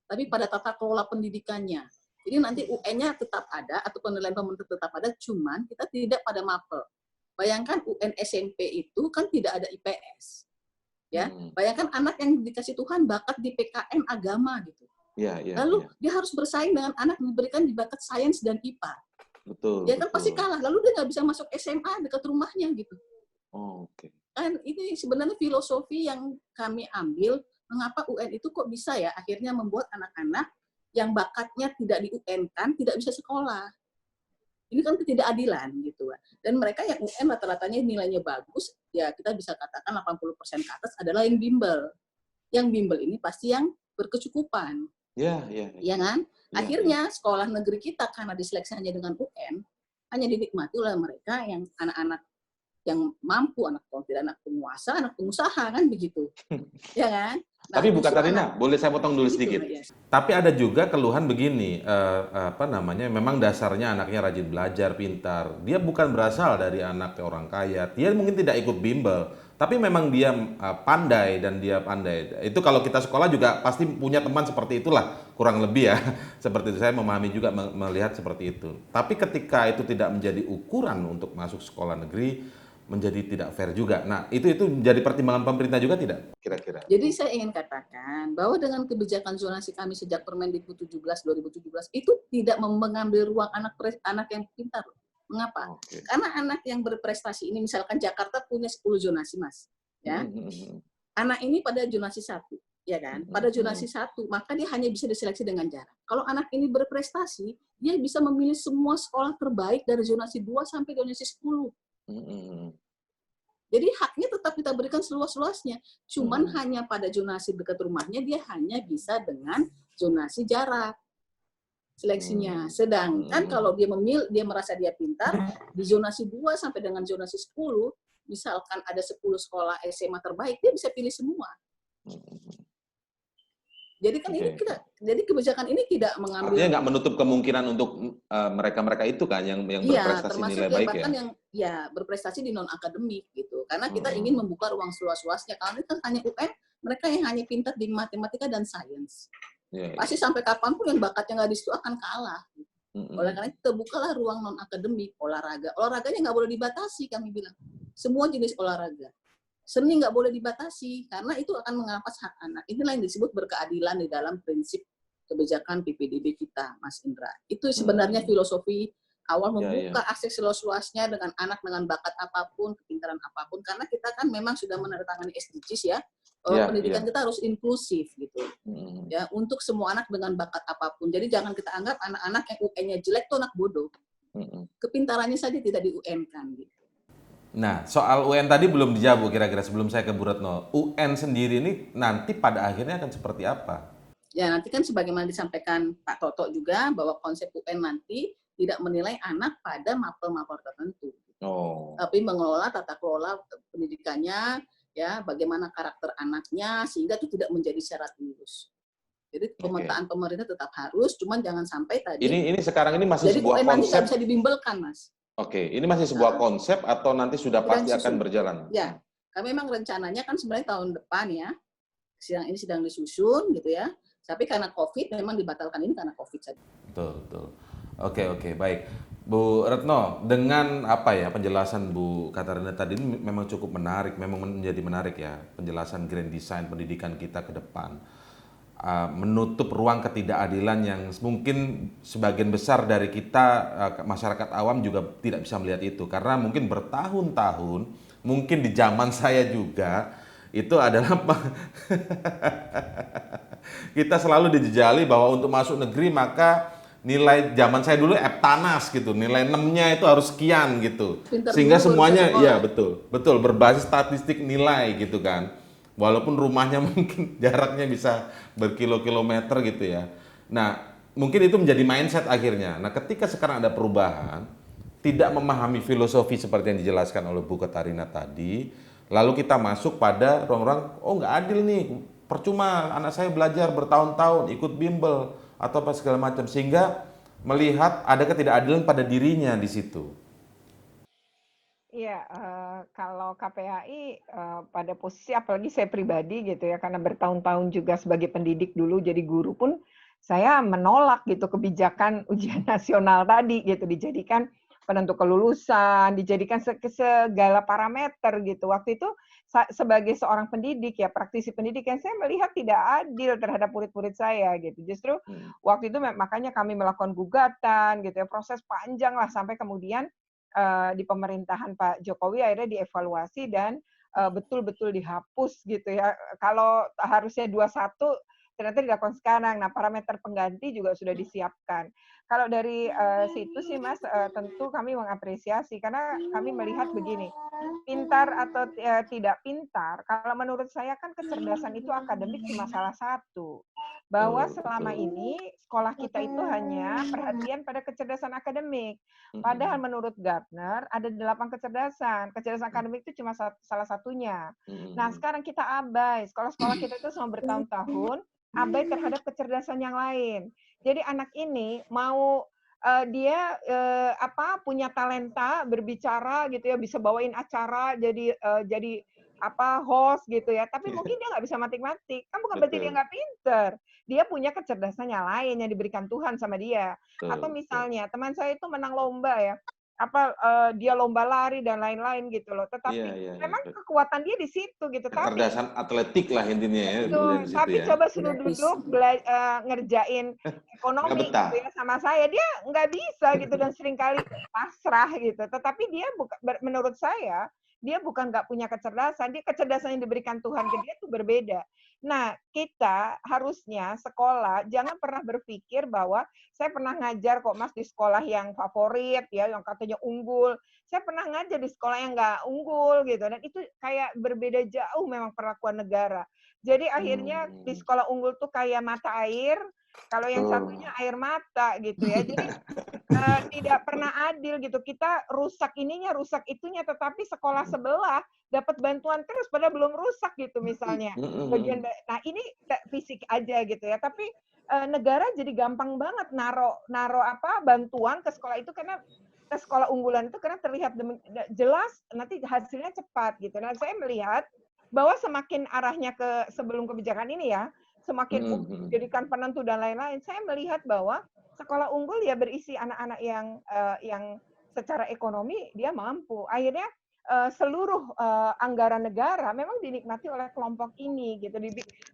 tapi pada tata kelola pendidikannya. Jadi nanti UN-nya tetap ada, atau penilaian pemerintah tetap ada, cuman kita tidak pada mapel. Bayangkan UN SMP itu kan tidak ada IPS. Ya, bayangkan anak yang dikasih Tuhan bakat di PKN agama gitu. Lalu dia harus bersaing dengan anak yang diberikan di bakat sains dan IPA. Dia kan pasti kalah. Lalu dia nggak bisa masuk SMA dekat rumahnya gitu. Kan ini sebenarnya filosofi yang kami ambil, mengapa UN itu kok bisa ya akhirnya membuat anak-anak yang bakatnya tidak di UN-kan tidak bisa sekolah. Ini kan ketidakadilan gitu. Dan mereka yang UN rata-ratanya nilainya bagus, ya kita bisa katakan 80% ke atas adalah yang bimbel. Yang bimbel ini pasti yang berkecukupan. Ya kan? Akhirnya sekolah negeri kita karena diseleksi hanya dengan UN, hanya dinikmati oleh mereka yang anak-anak yang mampu, anak penguasa, anak pengusaha kan begitu. Ya kan? Nah, tapi Bu Katarina, boleh saya potong dulu sedikit? Ya. Tapi ada juga keluhan begini, memang dasarnya anaknya rajin belajar, pintar. Dia bukan berasal dari anak orang kaya, dia mungkin tidak ikut bimbel, tapi memang dia pandai dan dia pandai. Itu kalau kita sekolah juga pasti punya teman seperti itulah, kurang lebih ya. Seperti itu saya memahami juga melihat seperti itu. Tapi ketika itu tidak menjadi ukuran untuk masuk sekolah negeri, menjadi tidak fair juga. Nah, itu menjadi pertimbangan pemerintah juga tidak? Kira-kira. Jadi saya ingin katakan bahwa dengan kebijakan zonasi kami sejak Permendikbud 2017 itu tidak mengambil ruang anak yang pintar. Mengapa? Karena anak yang berprestasi ini, misalkan Jakarta punya 10 zonasi, Mas. Ya. Anak ini pada zonasi 1, ya kan? Pada zonasi 1, maka dia hanya bisa diseleksi dengan jarak. Kalau anak ini berprestasi, dia bisa memilih semua sekolah terbaik dari zonasi 2 sampai zonasi 10. Jadi haknya tetap kita berikan seluas-luasnya. Cuman hanya pada zonasi dekat rumahnya dia hanya bisa dengan zonasi jarak seleksinya. Sedangkan kalau dia merasa dia pintar, di zonasi 2 sampai dengan zonasi 10, misalkan ada 10 sekolah SMA terbaik, dia bisa pilih semua. Jadi kan ini jadi kebijakan ini tidak mengambil. Artinya nggak menutup kemungkinan untuk mereka-mereka itu kan yang berprestasi nilai baik bahkan ya. yang berprestasi di non akademik gitu. Karena kita ingin membuka ruang seluas-luasnya. Kalau ini kan hanya UN, mereka yang hanya pintar di matematika dan sains. Pasti sampai kapanpun yang bakatnya nggak di situ akan kalah. Oleh karena itu terbukalah ruang non akademik, olahraga. Olahraganya nggak boleh dibatasi, kami bilang. Semua jenis olahraga. Seni nggak boleh dibatasi, karena itu akan mengampas hak anak. Inilah yang disebut berkeadilan di dalam prinsip kebijakan PPDB kita, Mas Indra. Itu sebenarnya filosofi awal membuka akses seluas-luasnya dengan anak dengan bakat apapun, kepintaran apapun. Karena kita kan memang sudah menandatangani SDGs ya, pendidikan kita harus inklusif gitu. Ya, untuk semua anak dengan bakat apapun. Jadi jangan kita anggap anak-anak yang UN-nya jelek itu anak bodoh. Kepintarannya saja tidak di UN kan gitu. Nah, soal UN tadi belum dijawab kira-kira sebelum saya ke Bu Retno. UN sendiri ini nanti pada akhirnya akan seperti apa? Ya, nanti kan sebagaimana disampaikan Pak Toto juga bahwa konsep UN nanti tidak menilai anak pada mapel-mapel tertentu. Tapi mengelola tata kelola pendidikannya, ya, bagaimana karakter anaknya sehingga itu tidak menjadi syarat lulus. Jadi pemetaan pemerintah tetap harus, cuman jangan sampai tadi. Ini sekarang ini masih jadi sebuah UN nanti konsep. nggak bisa dibimbelkan, Mas. Ini masih sebuah konsep atau nanti sudah pasti akan berjalan? Ya, kami memang rencananya kan sebenarnya tahun depan ya, ini sedang disusun gitu ya. Tapi karena COVID memang dibatalkan ini karena COVID saja. Betul. Oke, baik. Bu Retno, dengan penjelasan Bu Katarina tadi ini memang cukup menarik, memang menjadi menarik ya penjelasan grand design pendidikan kita ke depan. Menutup ruang ketidakadilan yang mungkin sebagian besar dari kita masyarakat awam juga tidak bisa melihat itu karena mungkin bertahun-tahun, mungkin di zaman saya juga itu adalah kita selalu dijejali bahwa untuk masuk negeri maka nilai zaman saya dulu Eptanas gitu, nilai 6-nya itu harus sekian gitu. Sehingga semuanya ya betul berbasis statistik nilai gitu kan. Walaupun rumahnya mungkin jaraknya bisa berkilo-kilometer gitu ya. Nah, mungkin itu menjadi mindset akhirnya. Nah, ketika sekarang ada perubahan, tidak memahami filosofi seperti yang dijelaskan oleh Bu Katarina tadi, lalu kita masuk pada ruang-ruang, nggak adil nih, percuma anak saya belajar bertahun-tahun, ikut bimbel, atau apa segala macam. Sehingga melihat ada ketidakadilan pada dirinya di situ. Iya, kalau KPAI pada posisi apalagi saya pribadi gitu ya, karena bertahun-tahun juga sebagai pendidik dulu jadi guru pun saya menolak gitu kebijakan ujian nasional tadi gitu dijadikan penentu kelulusan, dijadikan segala parameter gitu. Waktu itu sebagai seorang pendidik ya, praktisi pendidikan, saya melihat tidak adil terhadap murid-murid saya gitu. Justru waktu itu makanya kami melakukan gugatan gitu ya, proses panjang lah sampai kemudian di pemerintahan Pak Jokowi akhirnya dievaluasi dan betul-betul dihapus gitu ya. Kalau harusnya 21 ternyata dilakukan sekarang. Nah, parameter pengganti juga sudah disiapkan. Kalau dari situ sih Mas, tentu kami mengapresiasi karena kami melihat begini, pintar atau tidak pintar, kalau menurut saya kan kecerdasan itu akademik cuma salah satu. Bahwa selama ini sekolah kita itu hanya perhatian pada kecerdasan akademik. Padahal menurut Gartner ada 8 kecerdasan. Kecerdasan akademik itu cuma salah satunya. Nah, sekarang kita abai. Sekolah-sekolah kita itu selama bertahun-tahun abai terhadap kecerdasan yang lain. Jadi anak ini mau dia punya talenta berbicara gitu ya, bisa bawain acara jadi host gitu ya, tapi mungkin dia nggak bisa matematik, kan bukan berarti dia nggak pinter. Dia punya kecerdasan yang lain yang diberikan Tuhan sama dia. Atau misalnya teman saya itu menang lomba ya, dia lomba lari dan lain-lain gitu loh. Tetapi memang kekuatan dia di situ gitu. Kecerdasan atletik lah intinya ya. Tapi coba suruh duduk ngerjain ekonomi gitu ya sama saya, dia nggak bisa gitu dan seringkali pasrah gitu. Tetapi dia menurut saya dia bukan nggak punya kecerdasan, dia kecerdasan yang diberikan Tuhan ke dia itu berbeda. Nah, kita harusnya sekolah jangan pernah berpikir bahwa saya pernah ngajar kok Mas di sekolah yang favorit ya, yang katanya unggul. Saya pernah ngajar di sekolah yang nggak unggul gitu, dan itu kayak berbeda jauh memang perlakuan negara. Jadi akhirnya di sekolah unggul tuh kayak mata air, kalau yang satunya air mata gitu ya. Jadi tidak pernah adil gitu. Kita rusak ininya, rusak itunya, tetapi sekolah sebelah dapat bantuan terus padahal belum rusak gitu misalnya. Nah ini fisik aja gitu ya. Tapi negara jadi gampang banget naro apa bantuan ke sekolah itu karena ke sekolah unggulan itu karena terlihat jelas nanti hasilnya cepat gitu. Nah saya melihat bahwa semakin arahnya ke sebelum kebijakan ini ya, semakin dijadikan penentu dan lain-lain, saya melihat bahwa sekolah unggul ya berisi anak-anak yang secara ekonomi dia mampu. Akhirnya seluruh anggaran negara memang dinikmati oleh kelompok ini gitu.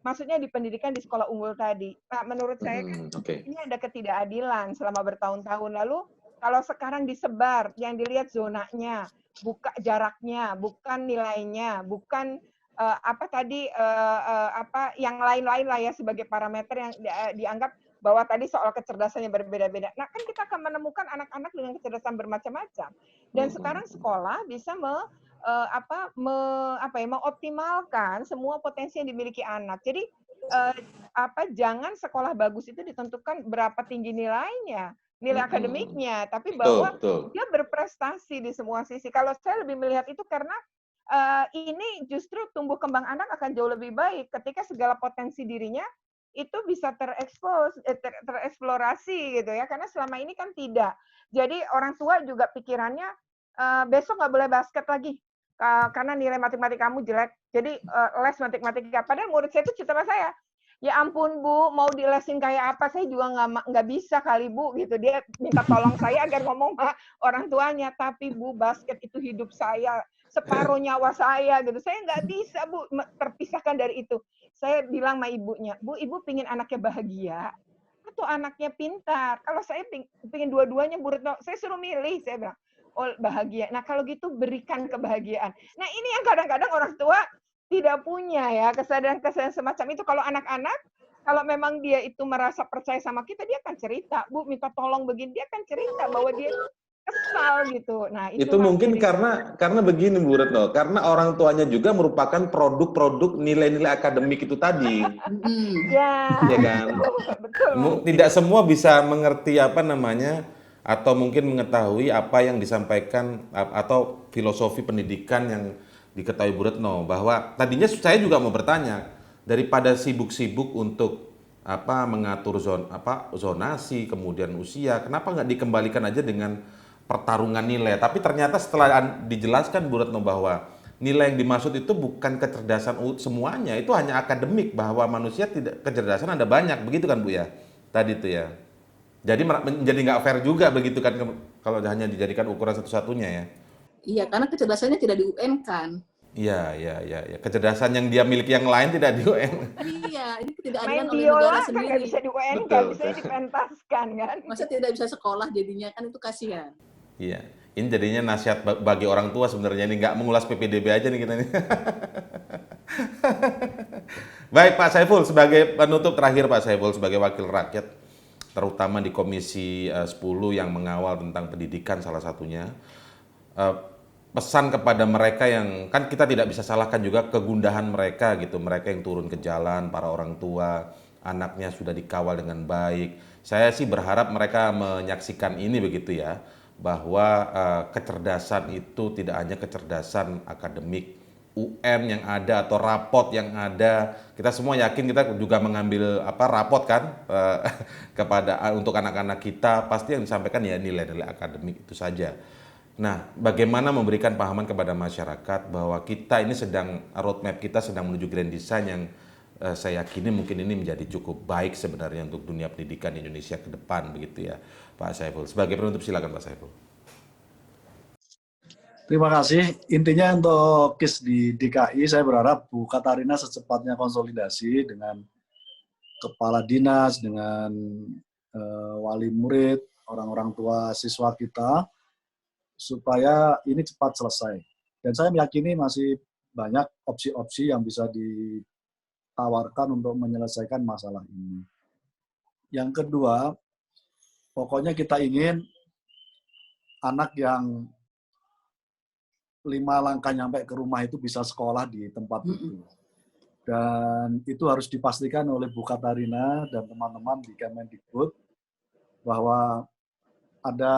Maksudnya di pendidikan di sekolah unggul tadi. Nah, menurut saya kan ini ada ketidakadilan selama bertahun-tahun. Lalu kalau sekarang disebar, yang dilihat zonanya, buka jaraknya, bukan nilainya, bukan apa tadi apa yang lain-lain lah ya sebagai parameter yang dianggap bahwa tadi soal kecerdasannya berbeda-beda. Nah, kan kita akan menemukan anak-anak dengan kecerdasan bermacam-macam. Dan sekarang sekolah bisa mengoptimalkan semua potensi yang dimiliki anak. Jadi jangan sekolah bagus itu ditentukan berapa tinggi nilainya, nilai akademiknya, tapi bahwa dia berprestasi di semua sisi. Kalau saya lebih melihat itu karena ini justru tumbuh kembang anak akan jauh lebih baik ketika segala potensi dirinya itu bisa tereksplorasi gitu ya, karena selama ini kan tidak. Jadi orang tua juga pikirannya besok nggak boleh basket lagi karena nilai matematika kamu jelek. Jadi les matematika. Padahal murid saya itu cita saya, ya ampun Bu, mau dilesin kayak apa saya juga nggak bisa kali Bu gitu. Dia minta tolong saya agar ngomong sama orang tuanya, tapi Bu basket itu hidup saya, separuh nyawa saya gitu. Saya nggak bisa Bu terpisahkan dari itu. Saya bilang sama ibunya, Bu, ibu pingin anaknya bahagia atau anaknya pintar? Kalau saya pingin dua-duanya, Bu Retno, saya suruh milih, saya bilang, oh bahagia. Nah kalau gitu berikan kebahagiaan. Nah ini yang kadang-kadang orang tua tidak punya ya kesadaran-kesadaran semacam itu. Kalau anak-anak, kalau memang dia itu merasa percaya sama kita, dia akan cerita, Bu minta tolong begini, dia akan cerita bahwa dia kesal gitu. Nah, itu mungkin karena begini Bu Retno, karena orang tuanya juga merupakan produk-produk nilai-nilai akademik itu tadi. Ya kan? Betul. Tidak semua bisa mengerti apa namanya atau mungkin mengetahui apa yang disampaikan atau filosofi pendidikan yang diketahui Bu Retno, bahwa tadinya saya juga mau bertanya, daripada sibuk-sibuk untuk mengatur zonasi kemudian usia, kenapa nggak dikembalikan aja dengan pertarungan nilai. Tapi ternyata setelah dijelaskan Bu Retno bahwa nilai yang dimaksud itu bukan kecerdasan semuanya, itu hanya akademik, bahwa manusia tidak kecerdasan ada banyak, begitu kan Bu ya? Tadi itu ya. Jadi menjadi nggak fair juga begitu kan kalau hanya dijadikan ukuran satu-satunya ya. Iya, karena kecerdasannya tidak di UN kan. Iya. Kecerdasan yang dia miliki yang lain tidak di UN. Iya, ini ketidakadilan oleh biola negara kan sendiri. nggak bisa di UN kan, bisa dipentaskan kan. Masa tidak bisa sekolah jadinya, kan itu kasihan. Iya, ini jadinya nasihat bagi orang tua sebenarnya, ini nggak mengulas PPDB aja nih kita nih. Baik Pak Saiful, sebagai penutup terakhir Pak Saiful, sebagai wakil rakyat, terutama di Komisi 10 yang mengawal tentang pendidikan salah satunya, pesan kepada mereka yang, kan kita tidak bisa salahkan juga kegundahan mereka gitu, mereka yang turun ke jalan, para orang tua, anaknya sudah dikawal dengan baik. Saya sih berharap mereka menyaksikan ini begitu ya, bahwa kecerdasan itu tidak hanya kecerdasan akademik, UN yang ada atau rapot yang ada, kita semua yakin, kita juga mengambil rapot kan kepada untuk anak-anak kita, pasti yang disampaikan ya nilai-nilai akademik itu saja. Nah, bagaimana memberikan pahaman kepada masyarakat bahwa kita ini roadmap kita sedang menuju grand design yang saya yakini mungkin ini menjadi cukup baik sebenarnya untuk dunia pendidikan Indonesia ke depan begitu ya Pak Saiful. Sebagai penutup silakan Pak Saiful. Terima kasih. Intinya untuk KIS di DKI, saya berharap Bu Katarina secepatnya konsolidasi dengan kepala dinas, dengan wali murid, orang-orang tua siswa kita, supaya ini cepat selesai. Dan saya meyakini masih banyak opsi-opsi yang bisa ditawarkan untuk menyelesaikan masalah ini. Yang kedua, pokoknya kita ingin anak yang 5 langkah nyampe ke rumah itu bisa sekolah di tempat itu. Dan itu harus dipastikan oleh Bu Katarina dan teman-teman di Kemendikbud bahwa ada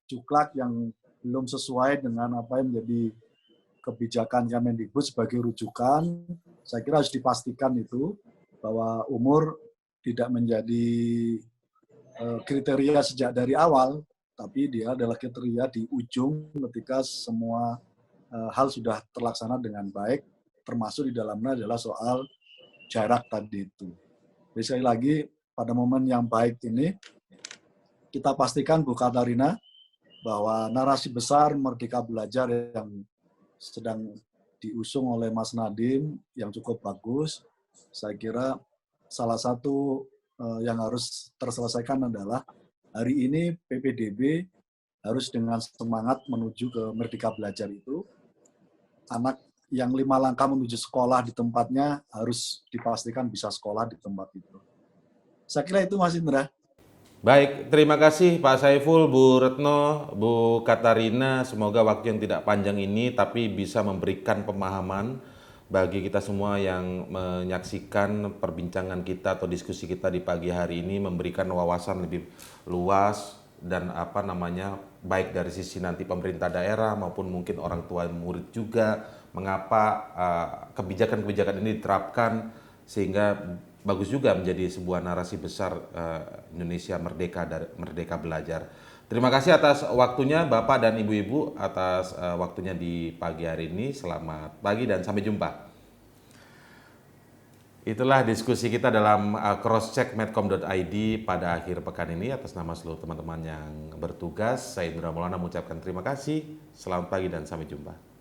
cuklak yang belum sesuai dengan apa yang menjadi kebijakan Kemendikbud sebagai rujukan. Saya kira harus dipastikan itu bahwa umur tidak menjadi kriteria sejak dari awal, tapi dia adalah kriteria di ujung ketika semua hal sudah terlaksana dengan baik, termasuk di dalamnya adalah soal jarak tadi itu. Jadi sekali lagi, pada momen yang baik ini, kita pastikan Bu Katarina bahwa narasi besar Merdeka Belajar yang sedang diusung oleh Mas Nadiem yang cukup bagus, saya kira salah satu yang harus terselesaikan adalah hari ini PPDB harus dengan semangat menuju ke Merdeka Belajar itu. Anak yang 5 langkah menuju sekolah di tempatnya harus dipastikan bisa sekolah di tempat itu. Saya kira itu Mas Indra. Baik, terima kasih Pak Saiful, Bu Retno, Bu Katarina. Semoga waktu yang tidak panjang ini tapi bisa memberikan pemahaman bagi kita semua yang menyaksikan perbincangan kita atau diskusi kita di pagi hari ini, memberikan wawasan lebih luas dan baik dari sisi nanti pemerintah daerah maupun mungkin orang tua murid juga, mengapa kebijakan-kebijakan ini diterapkan sehingga bagus juga menjadi sebuah narasi besar Indonesia merdeka belajar. Terima kasih atas waktunya Bapak dan Ibu-ibu, atas waktunya di pagi hari ini. Selamat pagi dan sampai jumpa. Itulah diskusi kita dalam crosscheck medcom.id pada akhir pekan ini. Atas nama seluruh teman-teman yang bertugas, saya Indra Maulana mengucapkan terima kasih. Selamat pagi dan sampai jumpa.